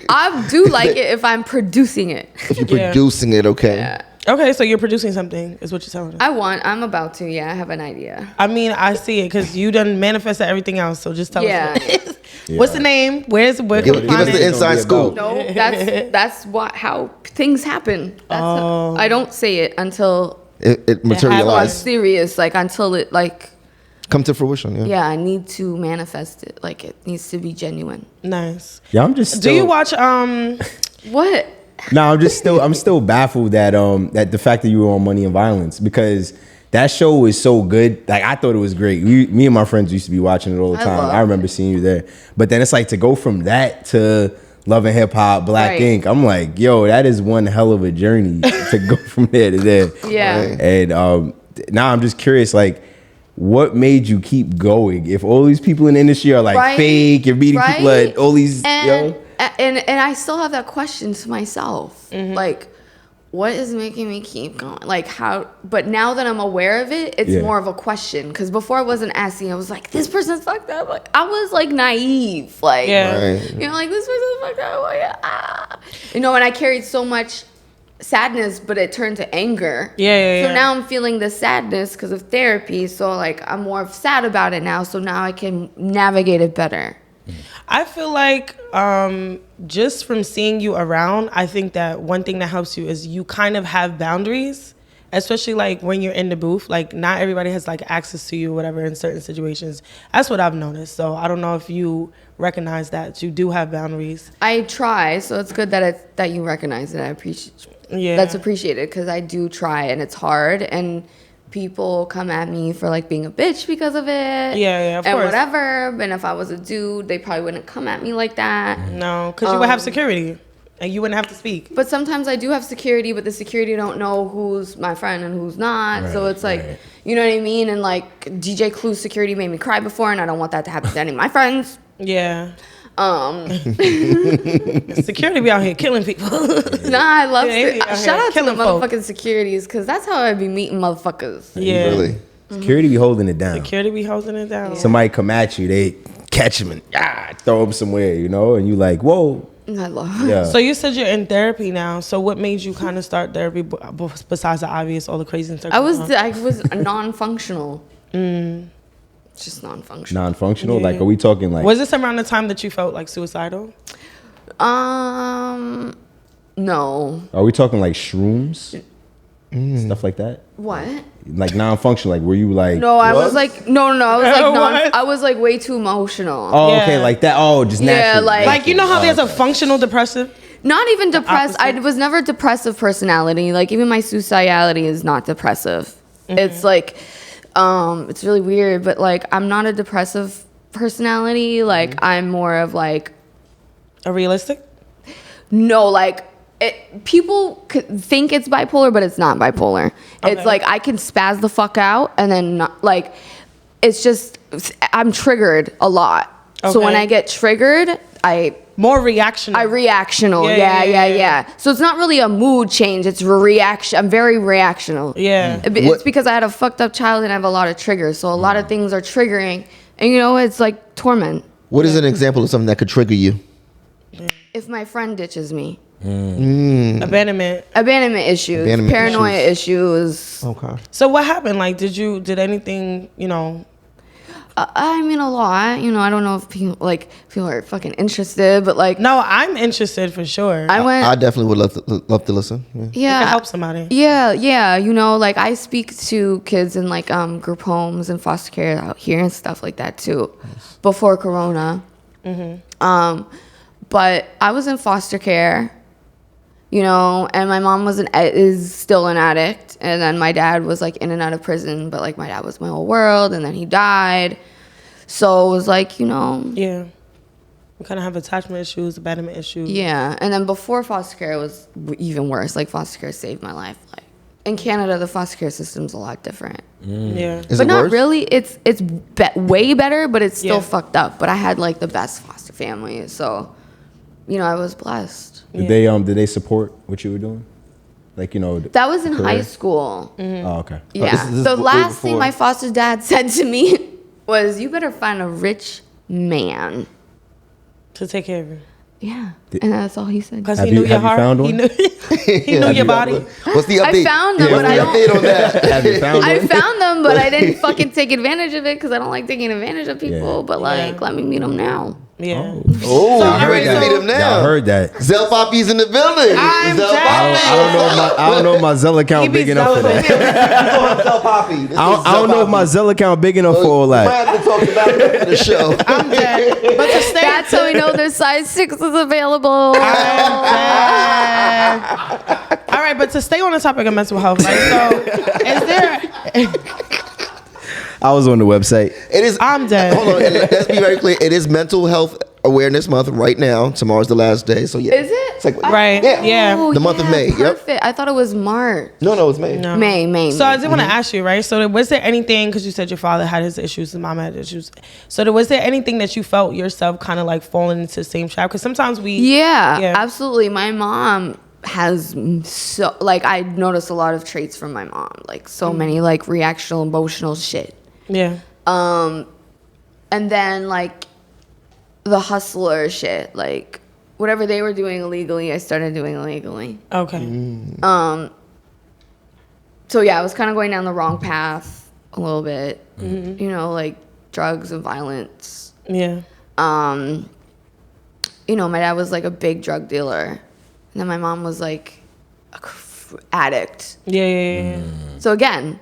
I do like it if I'm producing it. If you're Yeah. producing it, okay. Yeah. Okay, so you're producing something, is what you're telling us. I'm about to, yeah. I have an idea. I mean, I see it because you done manifested everything else. So just tell Yeah. us what it is. What's the name? Where Give, can we give us find the it? inside scoop. No, that's how things happen. That's I don't say it until It I'm materialized. serious, like until it, like, Come to fruition, yeah. yeah, I need to manifest it. Like, it needs to be genuine. Nice. Yeah, I'm just. Do you still- watch What? No, I'm still baffled that that the fact that you were on Money and Violence, because that show was so good. Like I thought it was great. Me and my friends used to be watching it all the time. loved I remember seeing you there. But then it's like to go from that to Love and Hip Hop, Black Right. Ink. I'm like, yo, that is one hell of a journey to go from there to there. Yeah. Right. And now I'm just curious, like, what made you keep going? If all these people in the industry are like Right. fake, you're meeting people Right. at all these, And, yo. and I still have that question to myself. Like, what is making me keep going? Like, how? But now that I'm aware of it, it's Yeah. more of a question. Because before I wasn't asking. I was like, this person's fucked up. Like, I was like naive. Like, Yeah. Right. you know, like this person's fucked up. Like, ah. You know, and I carried so much sadness, but it turned to anger. Yeah. So now I'm feeling the sadness because of therapy. So like I'm more sad about it now. So now I can navigate it better. I feel like just from seeing you around, I think that one thing that helps you is you kind of have boundaries, especially like when you're in the booth. Like not everybody has like access to you or whatever in certain situations. That's what I've noticed. So I don't know if you recognize that you do have boundaries. I try, so it's good that you recognize it. I appreciate. Yeah. That's appreciated because I do try, and it's hard, and people come at me for like being a bitch because of it. Yeah, of and course. whatever. And if I was a dude, they probably wouldn't come at me like that. No, because you would have security and you wouldn't have to speak. But sometimes I do have security, but the security don't know who's my friend and who's not. So it's like, you know what I mean? And like DJ Clue's security made me cry before, and I don't want that to happen to any of my friends. Yeah. Security be out here killing people. Nah, I love shout out to the killing folk. motherfucking securities, because that's how I be meeting motherfuckers. Yeah. Really? Security be holding it down. Security be holding it down. Somebody come at you, they catch him and throw him somewhere, you know, and you like, whoa. I love Yeah. So you said you're in therapy now. So what made you kind of start therapy besides the obvious, all the crazy stuff? I was non-functional. Just non-functional. Non-functional? Yeah. Like, are we talking like... Was this around the time that you felt like suicidal? No. Are we talking like shrooms? Stuff like that? What? Like non-functional, like were you like... No, I was like, no, I was like, What? I was like way too emotional. Oh, Yeah. okay, like that. Oh, just Yeah, naturally. like Like, you know how there's a functional depressive? Not even depressed. I opposite? was never depressive personality. Like even my suicidality is not depressive. It's like, it's really weird, but like I'm not a depressive personality. Like I'm more of like, A realistic? no, like people could think it's bipolar, but it's not bipolar. Okay. It's like I can spaz the fuck out, and then not, like it's just I'm triggered a lot. So when Okay. I get triggered, More reactionary. reactional. Yeah, Yeah. So it's not really a mood change. It's reaction. I'm very reactional. Yeah. It's because I had a fucked up childhood and I have a lot of triggers. So a lot of things are triggering. And you know, it's like torment. What is an example of something that could trigger you? If my friend ditches me. Abandonment. Abandonment issues. Abandonment Paranoia issues. Okay. So what happened? Like, did anything, you know... I mean, a lot. You know, I don't know if people are fucking interested, but like... No, I'm interested for sure. I went... I definitely would love to listen. Yeah. yeah. to help somebody. Yeah. You know, like I speak to kids in like group homes and foster care out here and stuff like that too, before Corona. But I was in foster care, you know, and my mom is still an addict, and then my dad was like in and out of prison, but like my dad was my whole world, and then he died, so it was like, you know. Yeah. We kind of have attachment issues, abandonment issues. Yeah, and then before foster care it was even worse. Like foster care saved my life. Like in Canada, the foster care system's a lot different. Yeah. Is But it not worse? really. It's way better, but it's still Yeah. fucked up. But I had like the best foster family, so you know I was blessed. Did they support what you were doing? Like, you know... That was in career? high school. Oh, okay. Yeah. this is The way last thing before- my foster dad said to me was, "You better find a rich man." To take care of you. Yeah, and that's all he said. Because Have he you- knew your have you heart. found He one? knew, he knew your body. What's the update? I found them, What's but the I don't. update on that? Have you found I one? found them, but I didn't fucking take advantage of it because I don't like taking advantage of people. Yeah. But like, let me meet them now. Yeah. Oh, So, you all ready right, to meet so- him now? Y'all heard that. Zell Poppy's in the building. I'm Zell dead. Poppy. I don't know if my Zelle He account be big enough for zealous. that. Zell Poppy. This is I don't Zell know if my Poppy. Zelle account big enough for all We might that. have to talk about it after the show. I'm dead. But to stay... That's how we know their size 6 is available. All right, but to stay on the topic of mental health, like, so is there... I was on the website. It is. I'm dead. Hold on. And let's be very clear. It is Mental Health Awareness Month right now. Tomorrow's the last day. So yeah. Is it? It's like, Right. Yeah. Yeah. Oh, The month of yeah, May, yep. Perfect. I thought it was March. No, it's May. No. May. So I did want to ask you, right? So was there anything, because you said your father had his issues, his mom had issues. So was there anything that you felt yourself kind of like falling into the same trap? Because sometimes we... Yeah, absolutely. My mom has so, like, I noticed a lot of traits from my mom. Like, so many, like, reactional, emotional shit. Yeah. And then, like, the hustler shit. Like, whatever they were doing illegally, I started doing illegally. Okay. So yeah, I was kind of going down the wrong path a little bit. You know, like drugs and violence. Yeah. You know, my dad was like a big drug dealer, and then my mom was like a addict. Yeah. So again,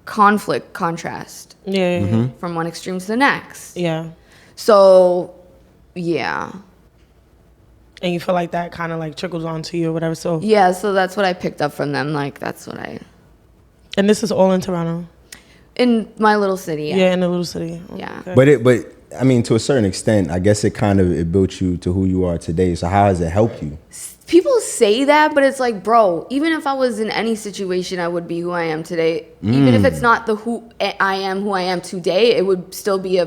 conflict, contrast Yeah. from one extreme to the next. Yeah. So, yeah. And you feel like that kind of like trickles onto you or whatever. So Yeah, so that's what I picked up from them. Like, that's what And this is all in Toronto. in my little city. Yeah, in the little city. Yeah. Okay. But I mean, to a certain extent, I guess it built you to who you are today. So how has it helped you? People say that, but it's like, bro, even if I was in any situation, I would be who I am today. Even if it's not the who I am today, it would still be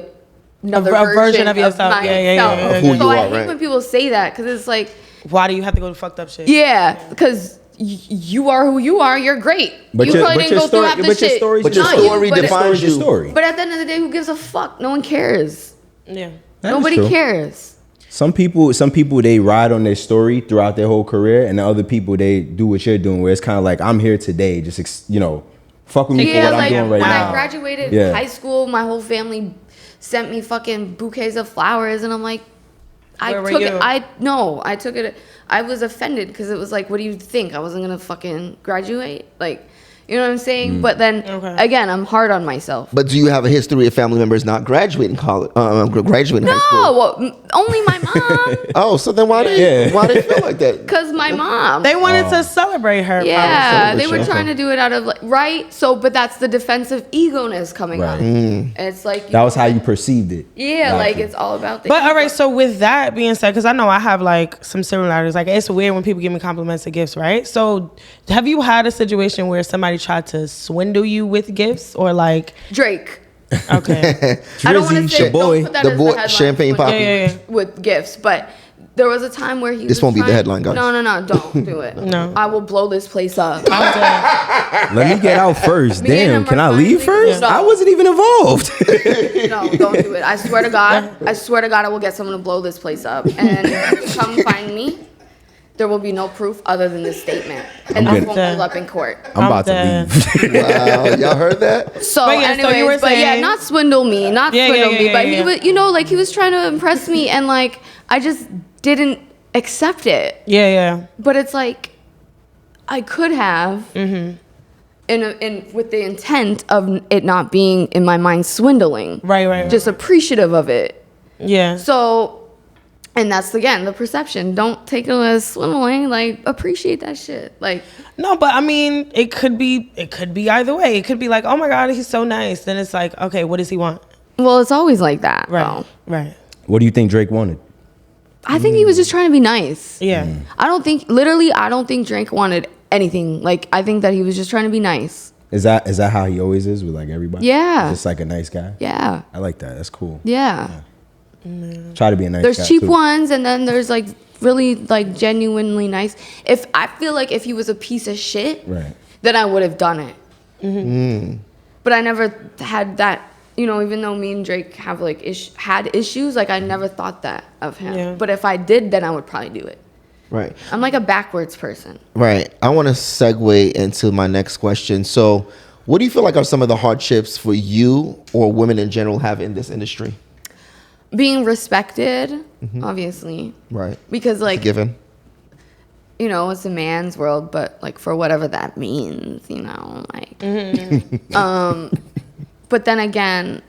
another version of yourself. myself. Of who you So I are, hate right? when people say that, because it's like, Why do you have to go to fucked up shit? yeah, because you are who you are. You're great. But you your- probably but didn't your go through story- half the but your shit. story's But your Not story you, but- defines Your you. story. But at the end of the day, who gives a fuck? No one cares. Yeah. That is Nobody true. cares. Some people they ride on their story throughout their whole career, and the other people they do what you're doing, where it's kind of like, I'm here today, just fuck with me for Yeah, what like I'm doing right when now. I graduated Yeah. high school, my whole family sent me fucking bouquets of flowers, and I'm like, Where were took you? it. I took it. I was offended because it was like, what do you think? I wasn't gonna fucking graduate, like, you know what I'm saying? But then again, I'm hard on myself. But do you have a history of family members not graduating college, graduating high school? No, well, only my mom, Oh, so then why they feel like that? cause my mom. They wanted to celebrate her. Yeah, probably they were celebration, trying to do it out of like, right. So, but that's the defensive ego-ness coming Right. out. And it's like That was how you perceived it. yeah, Gotcha. like it's all about the. But all ego. right, so with that being said, because I know I have like some similarities. Like it's weird when people give me compliments and gifts, right? So have you had a situation where somebody tried to swindle you with gifts or like Drake. okay. I don't want to Drizzy, say your boy. don't put that The as boy, the headline Champagne with, Poppy. Yeah. with gifts, but there was a time where he. This was won't be the trying- headline, guys. No, don't do it. No. I will blow this place up. I'm dead. Let me get out first. Me and Damn, him can are I leave finally- first? No. I wasn't even involved. No, don't do it. I swear to God, I will get someone to blow this place up and come find me. There will be no proof other than this statement, and this good. won't hold up in court. I'm about to dead. leave. Wow, y'all heard that? So, But yeah, so anyways, you were but yeah, saying- not swindle me, not Yeah, swindle yeah, me, yeah, but yeah. he was, you know, like he was trying to impress me, and like I just didn't accept it. Yeah. But it's like I could have, in with the intent of it not being in my mind swindling, Right. just appreciative of it. Yeah. So, and that's again the perception. Don't take it as swindling. Like appreciate that shit. Like No, but I mean, it could be either way. It could be like, oh my God, he's so nice. Then it's like, okay, what does he want? well, it's always like that. Right. though. Right. What do you think Drake wanted? I think he was just trying to be nice. Yeah. I don't think Drake wanted anything. Like I think that he was just trying to be nice. Is that how he always is with like everybody? Yeah. Just like a nice guy. Yeah. I like that. That's cool. Yeah. Try to be a nice guy. There's cheap too. ones, and then there's like really like genuinely nice. If I feel like if he was a piece of shit, Right. then I would have done it. But I never had that. You know, even though me and Drake have like had issues, like I never thought that of him. Yeah. But if I did, then I would probably do it. Right. I'm like a backwards person. Right. I want to segue into my next question. So, what do you feel like are some of the hardships for you or women in general have in this industry? Being respected, obviously. Right. Because like Given. you know, it's a man's world, but like for whatever that means, you know, like but then again,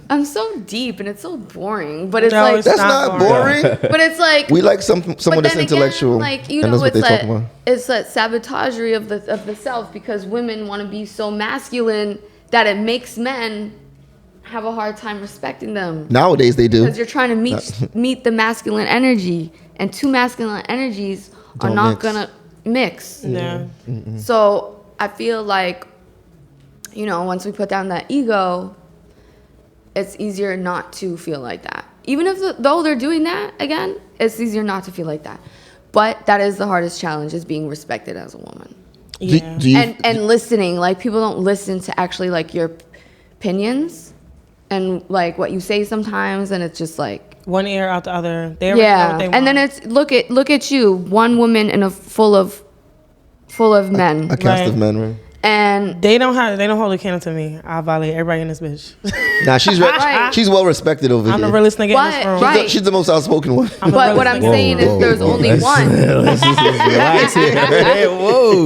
I'm so deep and it's so boring. But it's No, like it's That's not boring. but it's like We like someone but that's then intellectual. Again, like you and know, knows what it's they that talk about. it's that sabotagery of the self because women want to be so masculine that it makes men have a hard time respecting them Nowadays they do. because you're trying to meet the masculine energy, and two masculine energies are Don't not mix. gonna mix. Yeah. So I feel like, you know, once we put down that ego, it's easier not to feel like that. Even if though they're doing that again, it's easier not to feel like that. But that is the hardest challenge, is being respected as a woman. Yeah. Do you, And listening. Like people don't listen to actually like your opinions and like what you say sometimes, and it's just like One ear out the other. They already know what they want. And then it's look at you, one woman in a full of men. A cast of Right. men, right? And they don't hold a candle to me. I'll violate everybody in this bitch. Nah, she's Right. she's well respected over I'm the here. realest nigga in But- this room. right. She's the most outspoken one. I'm the but what realest I'm nigga. saying is there's only one. Let's just relax here. Hey, whoa.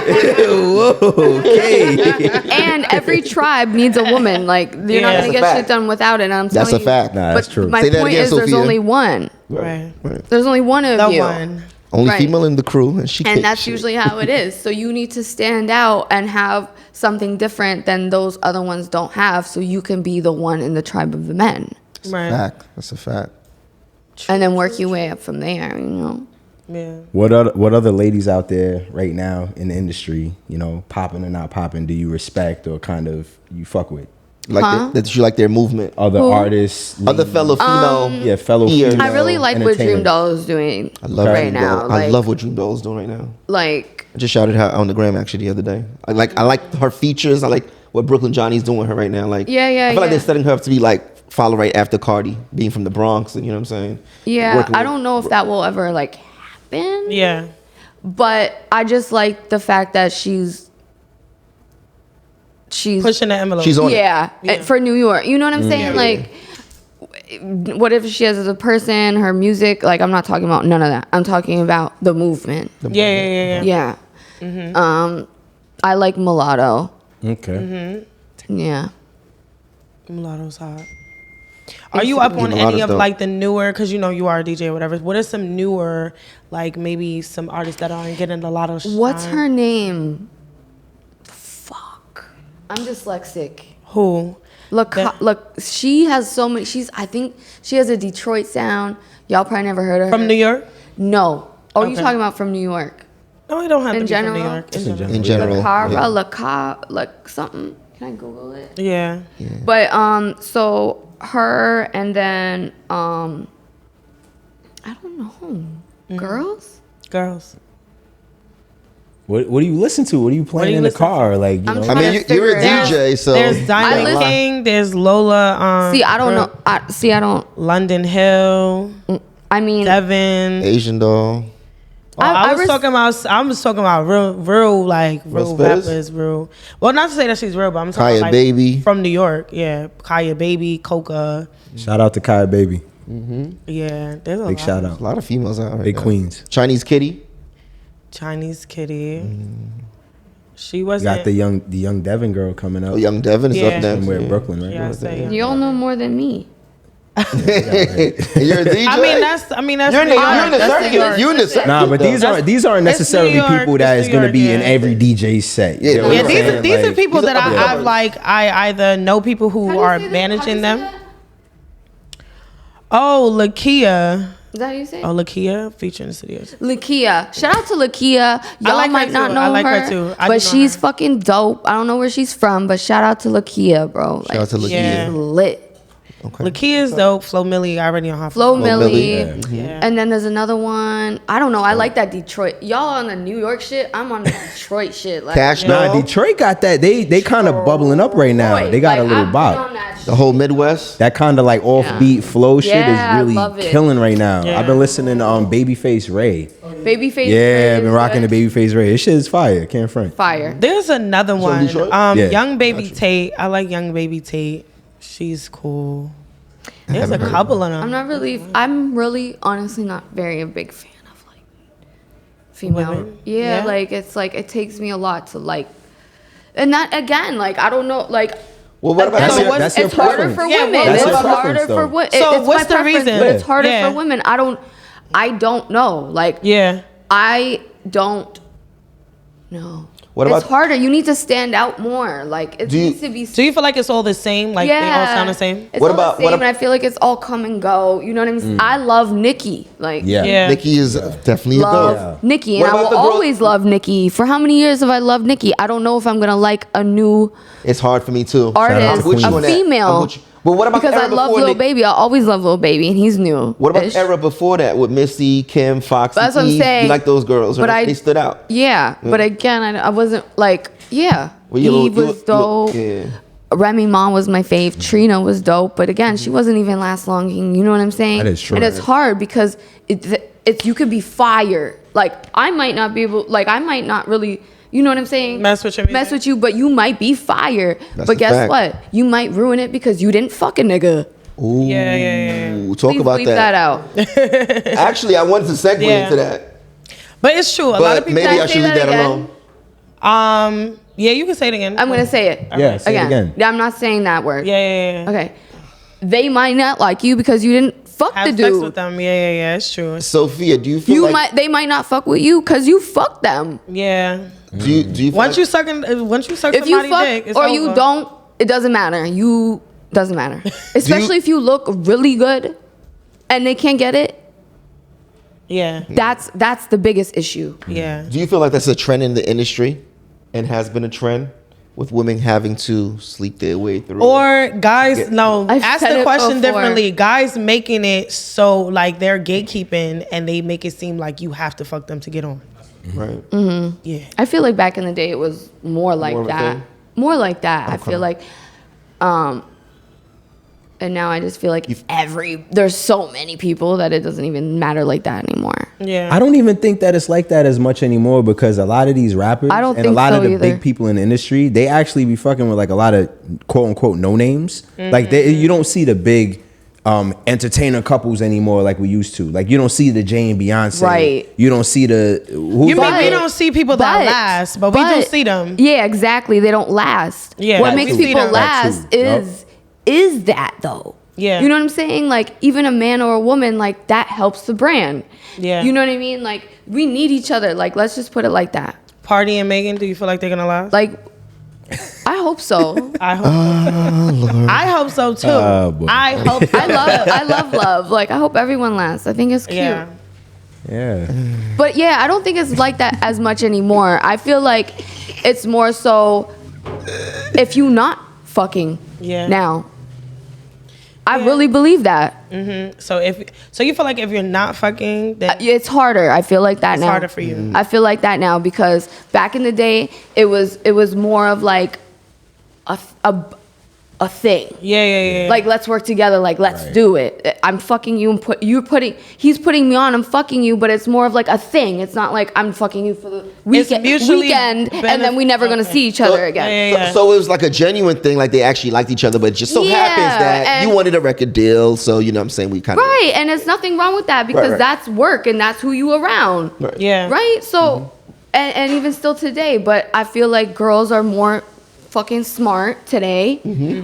Whoa. Okay. And every tribe needs a woman. Like you're Yeah. not That's gonna a get fact. shit done without it. And I'm That's telling a fact. Nah, But that's true. my Say that point again, is there's Sophia. only one. Right. There's only one of The you. one. Only Right. female in the crew, and she. And kicked that's shit. usually how it is. So you need to stand out and have something different than those other ones don't have, so you can be the one in the tribe of the men. Right. fact. That's a fact. And then work your way up from there, you know. Yeah. What other ladies out there right now in the industry, you know, popping or not popping, do you respect or kind of you fuck with? Like that you like their movement. Other Who? artists, Other fellow female. yeah, fellow Ears. female I really like what Dream entertainers. Doll is doing I love right Dream now. Doll. Like, I love what Dream Doll is doing right now. like I just shouted her on the gram actually the other day. I like her features. I like what Brooklyn Johnny's doing with her right now. Like Yeah, I feel like yeah. they're setting her up to be like follow right after Cardi, being from the Bronx, and you know what I'm saying? yeah, Working I with- don't know if that will ever like happen. Yeah. But I just like the fact that she's Pushing the envelope. She's on it. yeah, Yeah. for New York. You know what I'm saying? Yeah. Like what if she has as a person, her music, like I'm not talking about none of that. I'm talking about the movement. Yeah. Yeah. I like mulatto. Okay. Yeah. Mulatto's hot. Are you up on Yeah, any Mulatto's of dope. like the newer? Because you know you are a DJ or whatever. What are some newer, like maybe some artists that aren't getting a lot of? What's shine? her name? Fuck. I'm dyslexic. Who? Look, she has so many. I think she has a Detroit sound. Y'all probably never heard of her. From New York? No. Oh, you Okay. talking about from New York? No, it don't have In to be general? from New York. Just in general. In general. like something. Can I Google it? Yeah. But so her and then I don't know. Girls? Girls. What do you listen to? What are you playing you in the listen car? Like, you I'm know, I trying mean, to you're figure a it out. DJ, so There's Diamond listen- King. There's Lola. See, I don't know. I don't. London Hill. I mean, Devin. Asian doll. I was res- talking about real like real Spitters? rappers, real. Well, not to say that she's real, but I'm talking Kaya like Baby. from New York. Yeah, Kaya Baby, Coca. shout out to Kaya Baby. Yeah, there's a Big lot. shout A out. lot of females out right Big now. queens. Chinese Kitty. Chinese Kitty. She You wasn't. got the young Devin girl coming up. Oh, Young Devin is Yeah. up next. Somewhere in yeah. Brooklyn, right? Yeah, I say, yeah. you all know more than me. And you're a DJ. I mean that's you're in New the, York. you're in the That's New York. circuit. You in the circuit. Nah, but though. these aren't It's necessarily New York, people that it's is New going to York, be in yeah. every DJ set. Yeah, You know what Yeah, I'm these saying? are these are Like, people these are that up I've there. like I either know people who are managing them. Oh, Lakia. Is that how you say? Oh, Lakia featuring the studios. Lakia. Shout out to Lakia. Y'all like her might too. not I know like her her, too. I do know but she's her. fucking dope. I don't know where she's from, but shout out to Lakia, bro. Shout out to Lakia. Yeah. She's lit. Okay. Lakia is dope. Flo Milli already on her. Flo Milli, Milli. Yeah. And then there's another one. I don't know. I like that Detroit. Y'all on the New York shit. I'm on the Detroit shit. Like, Cash Nah, doll. Detroit got that. They kind of bubbling up right now. Detroit. They got Like, a little I've been bop. on that The whole Midwest. That kind of like offbeat flow shit Yeah, I is love really it. killing right now. Yeah. I've been listening to Babyface Ray. Babyface. Yeah, I've been is rocking the good. Babyface Ray. This shit is fire. Can't front. Fire. There's another one. Detroit? Yeah. Young Baby Tate. I like Young Baby Tate. She's cool. There's a haven't heard couple of them. I'm really honestly not very a big fan of like female. Women? Yeah, Yeah. like it's like it takes me a lot to like, and that again, like I don't know, like. Well, what about That's again, your- that's your it's harder preference. for Yeah, women. well, that's It's your harder preference, for though. women. So what's the preference, reason? But it's harder Yeah. for women. I don't know. Like Yeah. I don't know. What it's about- harder. You need to stand out more. Like it Do you- needs to be. Do you feel like it's all the same? Like they all sound the same? It's What all about- the same, what ab- and I feel like it's all come and go. You know what I mean? I love Nicki. Like Yeah. Yeah. Nikki is definitely a love dope. Nicki, and What I about will the girl- always love Nicki. For how many years have I loved Nicki? I don't know if I'm gonna like a new It's hard for me too. artist, I'm with you a on that. I'm female. with you. But what about because the I era love before Lil Nick- Baby. I always love Lil Baby, and he's new. What about the era before that with Missy, Kim, Foxy? That's what I'm Eve? saying. You like those girls, But right? I- They stood out. Yeah, but again, I wasn't like, yeah, Well, you he little- you was little- dope. yeah. Remy Ma was my fave. Trina was dope, but again, she wasn't even last long. You know what I'm saying? That is true. And it's hard because it's you could be fire. Like I might not be able. Like I might not really. You know what I'm saying? Mess with you, but you might be fire. But guess what? You might ruin it because you didn't fuck a nigga. Ooh, yeah. Talk Please about bleep that. out. Actually, I wanted to segue into that. But it's true. A lot of But people. maybe I should leave that alone. Yeah, you can say it again. I'm gonna say it. Yeah, say it again. Yeah, I'm not saying that word. Yeah. Okay. They might not like you because you didn't fuck Have the dude. sex with them. Yeah. It's true. Sophia, do you feel like They might not fuck with you because you fucked them. Yeah. do you feel Once like, you suck If you somebody's fuck dick, it's or over. you don't, it doesn't matter. Doesn't matter. Especially if you look really good and they can't get it. Yeah. That's the biggest issue. Yeah. do you feel like that's a trend in the industry and has been a trend with women having to sleep their way through? Or guys, no, I've ask said the it question before. differently. Guys making it so like they're gatekeeping and they make it seem like you have to fuck them to get on. Right. Yeah. I feel like back in the day it was more like More of a that. thing? More like that. I feel like and now I just feel like there's so many people that it doesn't even matter like that anymore. Yeah. I don't even think that it's like that as much anymore because a lot of these rappers I don't and a think lot so of the either. big people in the industry, they actually be fucking with like a lot of quote unquote no names. Like you don't see the big entertainer couples anymore like we used to. Like you don't see the Jay and Beyonce. Right. You don't see the You mean we don't see people that last, but we do see them. Yeah, exactly. They don't last. Yeah, What we makes see people them. last That too. is that though. Yeah. You know what I'm saying? Like even a man or a woman, like that helps the brand. Yeah. You know what I mean? Like we need each other. Like let's just put it like that. Party and Megan, do you feel like they're gonna last? Like I hope so. I hope. I hope so too. boy. I hope. So. I love love. Like I hope everyone lasts. I think it's cute. Yeah. Yeah. But yeah, I don't think it's like that as much anymore. I feel like it's more so if you not fucking now. I really believe that. So you feel like if you're not fucking, then It's harder. I feel like that it's now. harder for you. I feel like that now because back in the day, it was more of like a thing. Yeah. Like let's work together. Like let's do it. I'm fucking you and he's putting me on. I'm fucking you, but it's more of like a thing. It's not like I'm fucking you for the weekend, mutually and then we never gonna see each other again. Yeah. So it was like a genuine thing, like they actually liked each other, but it just so Yeah, happens that and- you wanted a record deal, so you know what I'm saying, we kind of Right, and there's nothing wrong with that because Right. that's work and that's who you around. Yeah. Right? So, and even still today, but I feel like girls are more fucking smart today.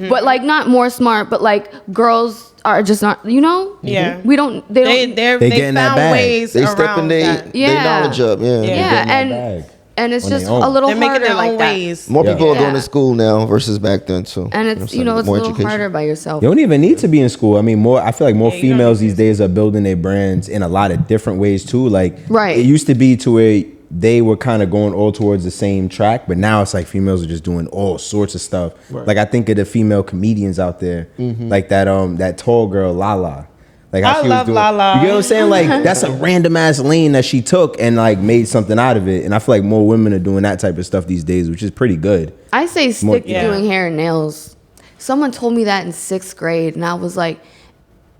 But like not more smart, but like girls are just not, you know? Yeah. We don't, They They getting that found bag. ways they around stepping that. their knowledge up. Yeah. Yeah, getting that bag and it's on just their own. a little They're making harder their like own that. ways. More people are Yeah. going to school now versus back then too. And what it's, I'm you know, saying? it's a More little education. harder by yourself. You don't even need to be in school. I mean, I feel like more Yeah, you don't females need these days are building their brands in a lot of different ways too. Like, Right. it used to be to where they were kind of going all towards the same track, but now it's like females are just doing all sorts of stuff. Right. Like I think of the female comedians out there, like that tall girl Lala. Like how I she love was doing, Lala. You get what I'm saying? Like that's a random ass lane that she took and like made something out of it. And I feel like more women are doing that type of stuff these days, which is pretty good. I say More- stick to Yeah. doing hair and nails. Someone told me that in 6th grade, and I was like,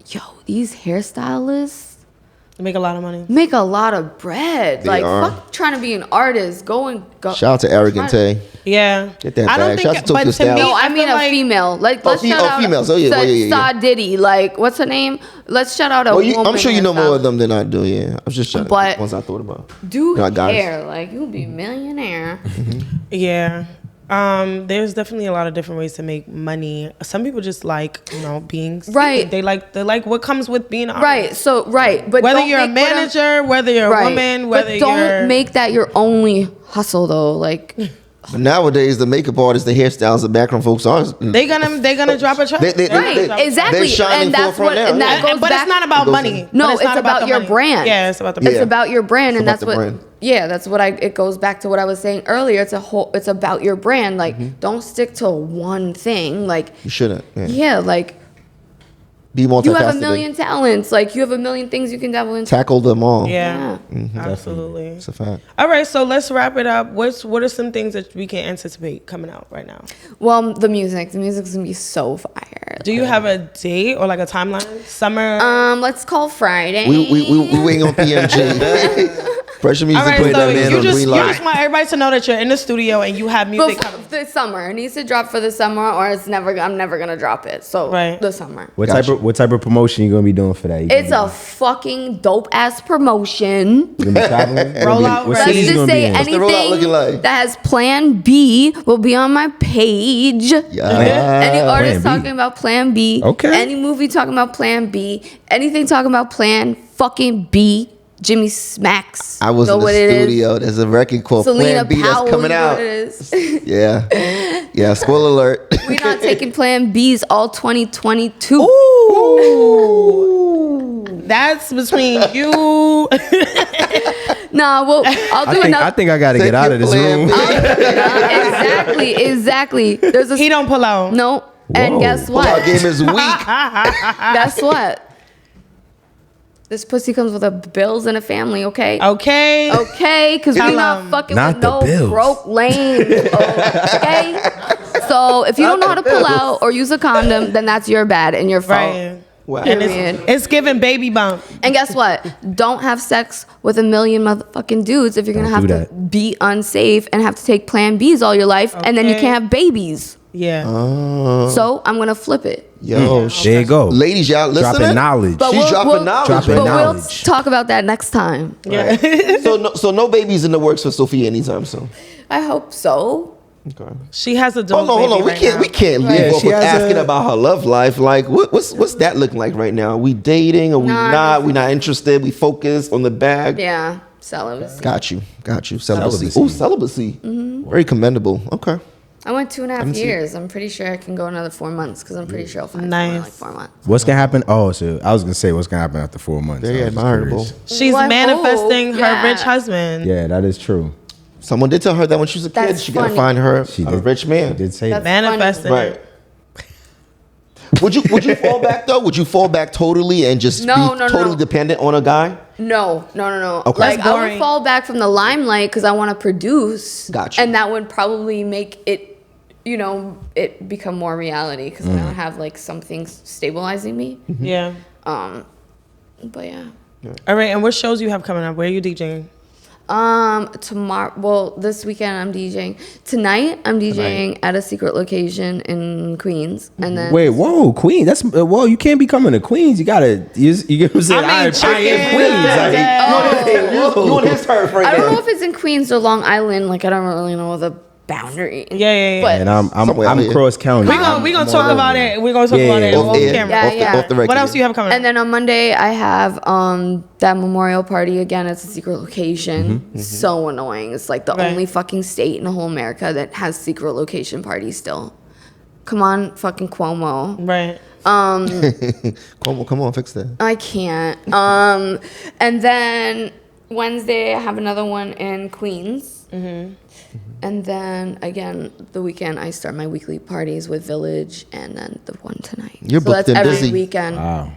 yo, these hairstylists They make a lot of money. make a lot of bread. They Like, are. fuck trying to be an artist. Go. Shout out to Arrogant Tay. Yeah. Get that I don't bag. Shout out think, to but Tokyo to Style. me, No, I mean feel a like, female. Like, Oh, let's shout out females. Oh, yeah, well, yeah. Saw Diddy. Like, what's her name? Let's shout out a Well, woman. I'm sure you know more hairstylist. of them than I do. Yeah, I was just trying But- to ones I thought about. Do Not guys. hair. Like, you'll be millionaire. Yeah. There's definitely a lot of different ways to make money. Some people just like, being seen. Right. They like what comes with being an artist. Right. So, right. But Whether don't you're a make what I'm- manager, whether you're a woman, whether but don't you're make that your only hustle, though. Like, But nowadays, the makeup artists, the hairstyles, the background folks are. they gonna drop a track. right. Exactly. They're shining And that's forefront what. now, And that yeah. goes but back. it's not about It goes money. in. No, But it's not about the your money. brand. Yeah, it's about the Yeah. brand. It's about your brand, It's and about that's the what. brand. Yeah, that's what it goes back to what I was saying earlier. It's about your brand. Like, don't stick to one thing. Like, You shouldn't. Yeah. yeah, like Be multifaceted. You have a million talents. Like, you have a million things you can dabble into. Tackle them all. Yeah, Mm-hmm. absolutely. It's a fact. All right, so let's wrap it up. What are some things that we can anticipate coming out right now? Well, the music's gonna be so fire. Do you have a date or like a timeline? Summer. Let's call Friday. We waiting on PMG. Pressure music. All right, Put so that man you on just green you light. just want everybody to know that you're in the studio and you have music Before coming. the summer. It needs to drop for the summer, or I'm never gonna drop it. So Right. the summer. What Gotcha. type of promotion you gonna be doing for that? You It's gonna a fucking dope ass promotion. be traveling? Roll out What ready. city Let's you just gonna be say in? What's the rollout looking anything like? that has Plan B will be on my page. Any artist Plan B. talking about Plan B. Okay. Any movie talking about Plan B. Anything talking about Plan fucking B. Jimmy Smacks. I was know in the what it is. studio. There's a record called Selena Plan B Powell. that's coming you know out. what it is. Yeah. Spoiler alert. We're not taking Plan B's all 2022. Ooh. That's between you. Nah, well, I'll do I think I gotta Take get out of your this Plan room. B. Exactly. There's a He don't pull out. no. And Whoa. guess Pull-out what? game is weak. Guess what? This pussy comes with a bills and a family, okay? Okay. Okay, because Tell we're not 'em. fucking Not with the no bills. broke lanes, okay? So if you don't know how to pull out or use a condom, then that's your bad and your fault. Right. Wow. And Period. it's giving baby bump. And guess what? Don't have sex with a million motherfucking dudes if you're gonna Don't have do to that. be unsafe and have to take Plan Bs all your life, and then you Okay. can't have babies. Yeah. So I'm gonna flip it. Yo, There you go. ladies, y'all listening? Dropping knowledge. But She's dropping knowledge. Dropping But we'll knowledge. talk about that next time. Yeah. So no babies in the works for Sophia anytime soon. I hope so. Okay. She has a dog. Hold on. baby We can't now. leave Yeah, off she with has asking a- about her love life. Like, what's that looking like right now? Are we dating? Are we Nah, not? We not interested. We focused on the bag. Yeah, celibacy. Got you. Celibacy. Celibacy. Oh, celibacy. Very commendable. Okay. I went 2.5 see. years. I'm pretty sure I can go another 4 months because I'm pretty sure I'll find Nice. someone in like 4 months. What's gonna happen? Oh, so I was gonna say what's gonna happen after 4 months. Very I was just admirable. curious. She's Well, I manifesting hope. her Yeah. rich husband. Yeah, that is true. Someone did tell her that when she was a kid, That's she gotta funny. find her She a did. rich man. She did say That's that. Manifesting. Right. Would you fall back though? Would you fall back totally and just No, be no, totally no. dependent on a guy? No. Okay. Like, That's I boring. would fall back from the limelight because I want to produce. Gotcha. And that would probably make it, it become more reality because then I would have like something stabilizing me. Yeah. But yeah. All right. And what shows you have coming up? Where are you DJing? Tomorrow, well, this weekend I'm DJing. Tonight I'm DJing at a secret location in Queens, and then Wait, whoa, Queen. That's whoa. You can't be coming to Queens. You gotta. You get what I'm saying? I mean, I am chicken. Queens. Like, You on his turf right I don't now. know if it's in Queens or Long Island. Like I don't really know the boundary. Yeah. But and I'm Somewhere out here. cross county. We gonna talk about it. We're gonna talk Yeah, about it yeah, off yeah. camera. Yeah, yeah. Off the record. What else do you have coming up? And then on Monday I have that memorial party again. It's a secret location. So annoying. It's like the Right. only fucking state in the whole America that has secret location parties still. Come on, fucking Cuomo. Right. Come on, fix that. I can't. And then Wednesday I have another one in Queens. And then again the weekend I start my weekly parties with Village, and then the one tonight. You're so booked that's and every busy. weekend. Wow.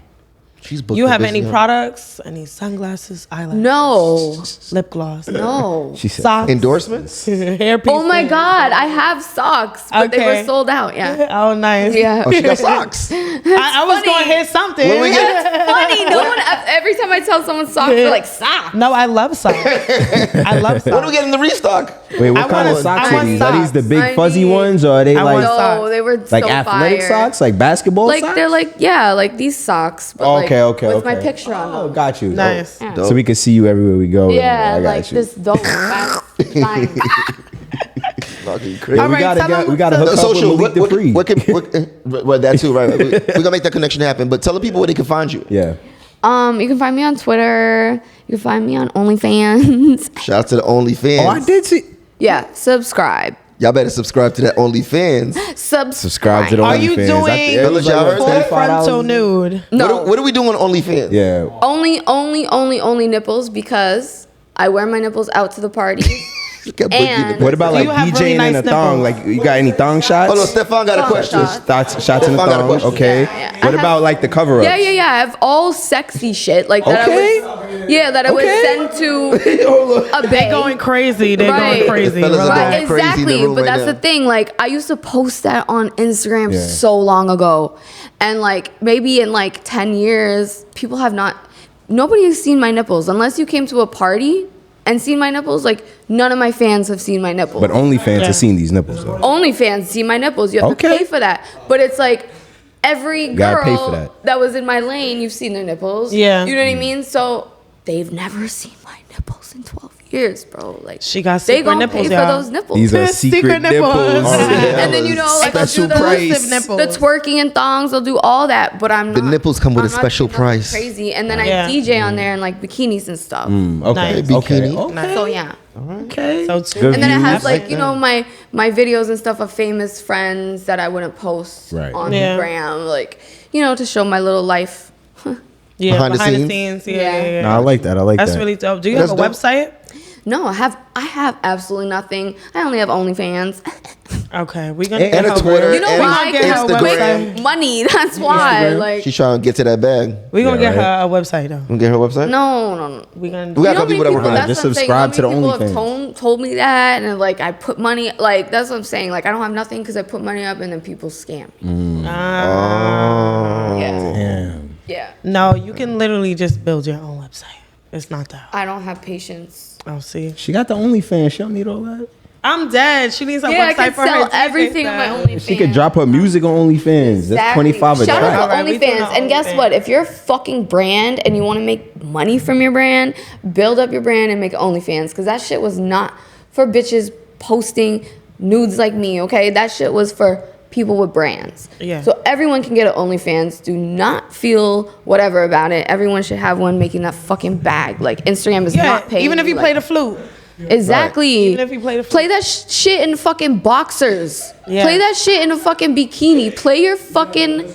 She's booked. You and have busy, any huh? products? Any sunglasses, eyelashes, No, lip gloss, no. She said. socks, Endorsements? hair pieces? Oh my God, I have socks, but they Okay. were sold out. Yeah, Oh, nice. yeah. Oh, she got socks. I was going to hit something. What we get? Funny. No one. Every time I tell someone socks, they're like socks. No, I love socks. I love When do we socks. get in the restock? Wait, what I kind want- of socks I are want these? Are these the socks. big I fuzzy need- ones, or are they I like want No, socks. they were like so athletic fire. socks, like basketball Like socks? they're like like these socks. But Okay, like, okay, with my okay. picture on Oh, them. got you. Nice. Yeah. So we can see you everywhere we go. Yeah, I got like you. this dope fast design. Fucking crazy. All we right, gotta tell them- we gotta hook up Social, with Malik Dupree. well, that too, right? We're gonna make that connection happen. But tell the people where they can find you. Yeah. You can find me on Twitter. You can find me on OnlyFans. Shout out to the OnlyFans. Oh, I did see. Yeah, subscribe. Y'all better subscribe to that OnlyFans. Subscribe to the Are you OnlyFans. doing it was Village hours? like full frontal nude? No, What are we doing on OnlyFans? Yeah. only nipples because I wear my nipples out to the party. And What about Do like you have DJing really nice in a thong? nipples? Like, you got any thong shots? Oh no, Stefan got a Thong question. shots. Shots in the Stefan got a thong. question. Okay. Yeah. What I about have- like the cover up? Yeah. I have all sexy shit like that. Okay. I would send to a They bae. going crazy. They Right. going crazy. Fellas are Relax. going crazy in the Exactly, room but right that's now. the thing. Like, I used to post that on Instagram Yeah. so long ago, and like maybe in like 10 years, nobody has seen my nipples unless you came to a party and seen my nipples. Like, none of my fans have seen my nipples. But OnlyFans Yeah. has seen these nipples though. OnlyFans see my nipples. You have to Okay. pay for that. But it's like every Gotta pay girl for that. was in my lane, you've seen their nipples. Yeah. You know what I mean? So they've never seen my nipples in 12 years, bro. Like, She got they secret gonna nipples, pay y'all. for those nipples. These are Secret secret nipples. nipples. And then, you know, like, I'll Special do price. nipples. the twerking and thongs. I'll do all that, but I'm not. The nipples come with I'm a not special doing nothing price. Crazy, and then Yeah. I DJ on there and like bikinis and stuff. Okay. Nice. Okay. Bikini. Okay. So yeah, Okay. So too. Good and then it has views. like, you know, my videos and stuff of famous friends that I wouldn't post Right. on Yeah. Gram, like, you know, to show my little life. Yeah, Behind behind, the the scenes? scenes. Yeah. No, I like that. I like That's that. really dope. Do you That's have a dope. website? No, I have absolutely nothing. I only have OnlyFans. Okay, we're gonna And get a her Twitter. word. You know And why? get her Because Instagram. quick money. That's why. Like, She's trying to get to that bag. We're gonna Yeah, get her a website though. You get her website? no. We're gonna. We gotta You know come how to many whatever. people, Right, that's just what I'm saying, subscribe how many to the people have told me that, and like I put money, like that's what I'm saying. Like, I don't have nothing because I put money up and then people scam. Yeah, Damn. yeah. No, you can literally just build your own website. It's not that. I don't have patience. I'll see. She got the OnlyFans. She don't need all that. I'm dead. She needs a Yeah, I website can for sell her. everything on my OnlyFans. She could drop her music on OnlyFans. That's Exactly. 25 a Shout track. out to Alright, we doing OnlyFans. the And guess OnlyFans. what? If you're a fucking brand and you want to make money from your brand, build up your brand and make OnlyFans. Because that shit was not for bitches posting nudes like me, okay? That shit was for people with brands. Yeah. So everyone can get an OnlyFans. Do not feel whatever about it. Everyone should have one making that fucking bag. Like, Instagram is Yeah, not paying even if you like, play the flute. Exactly. Even if you play the flute. Play that shit in fucking boxers. Yeah. Play that shit in a fucking bikini. Play your fucking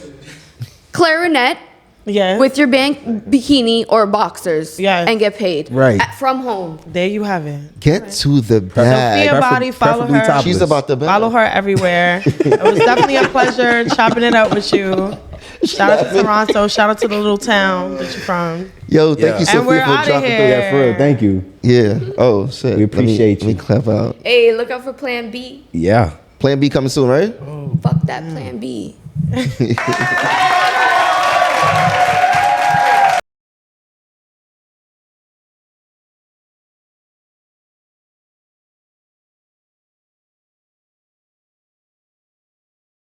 clarinet Yeah. with your band bikini or boxers. Yes. And get paid. Right. From home. There you have it. Get to the bag. Sophia Body, follow preferably her. topless. She's about the bag. Follow her everywhere. It was definitely a pleasure chopping it up with you. Shout out to Toronto. Shout out to the little town that you're from. Yo, thank Yeah. you, And we're Sophia, for outta dropping here. through that. Yeah, for real. Thank you. Yeah. Oh shit. We appreciate Let me you. clap out. Hey, look out for Plan B. Yeah. Plan B coming soon, right? Fuck that Plan B.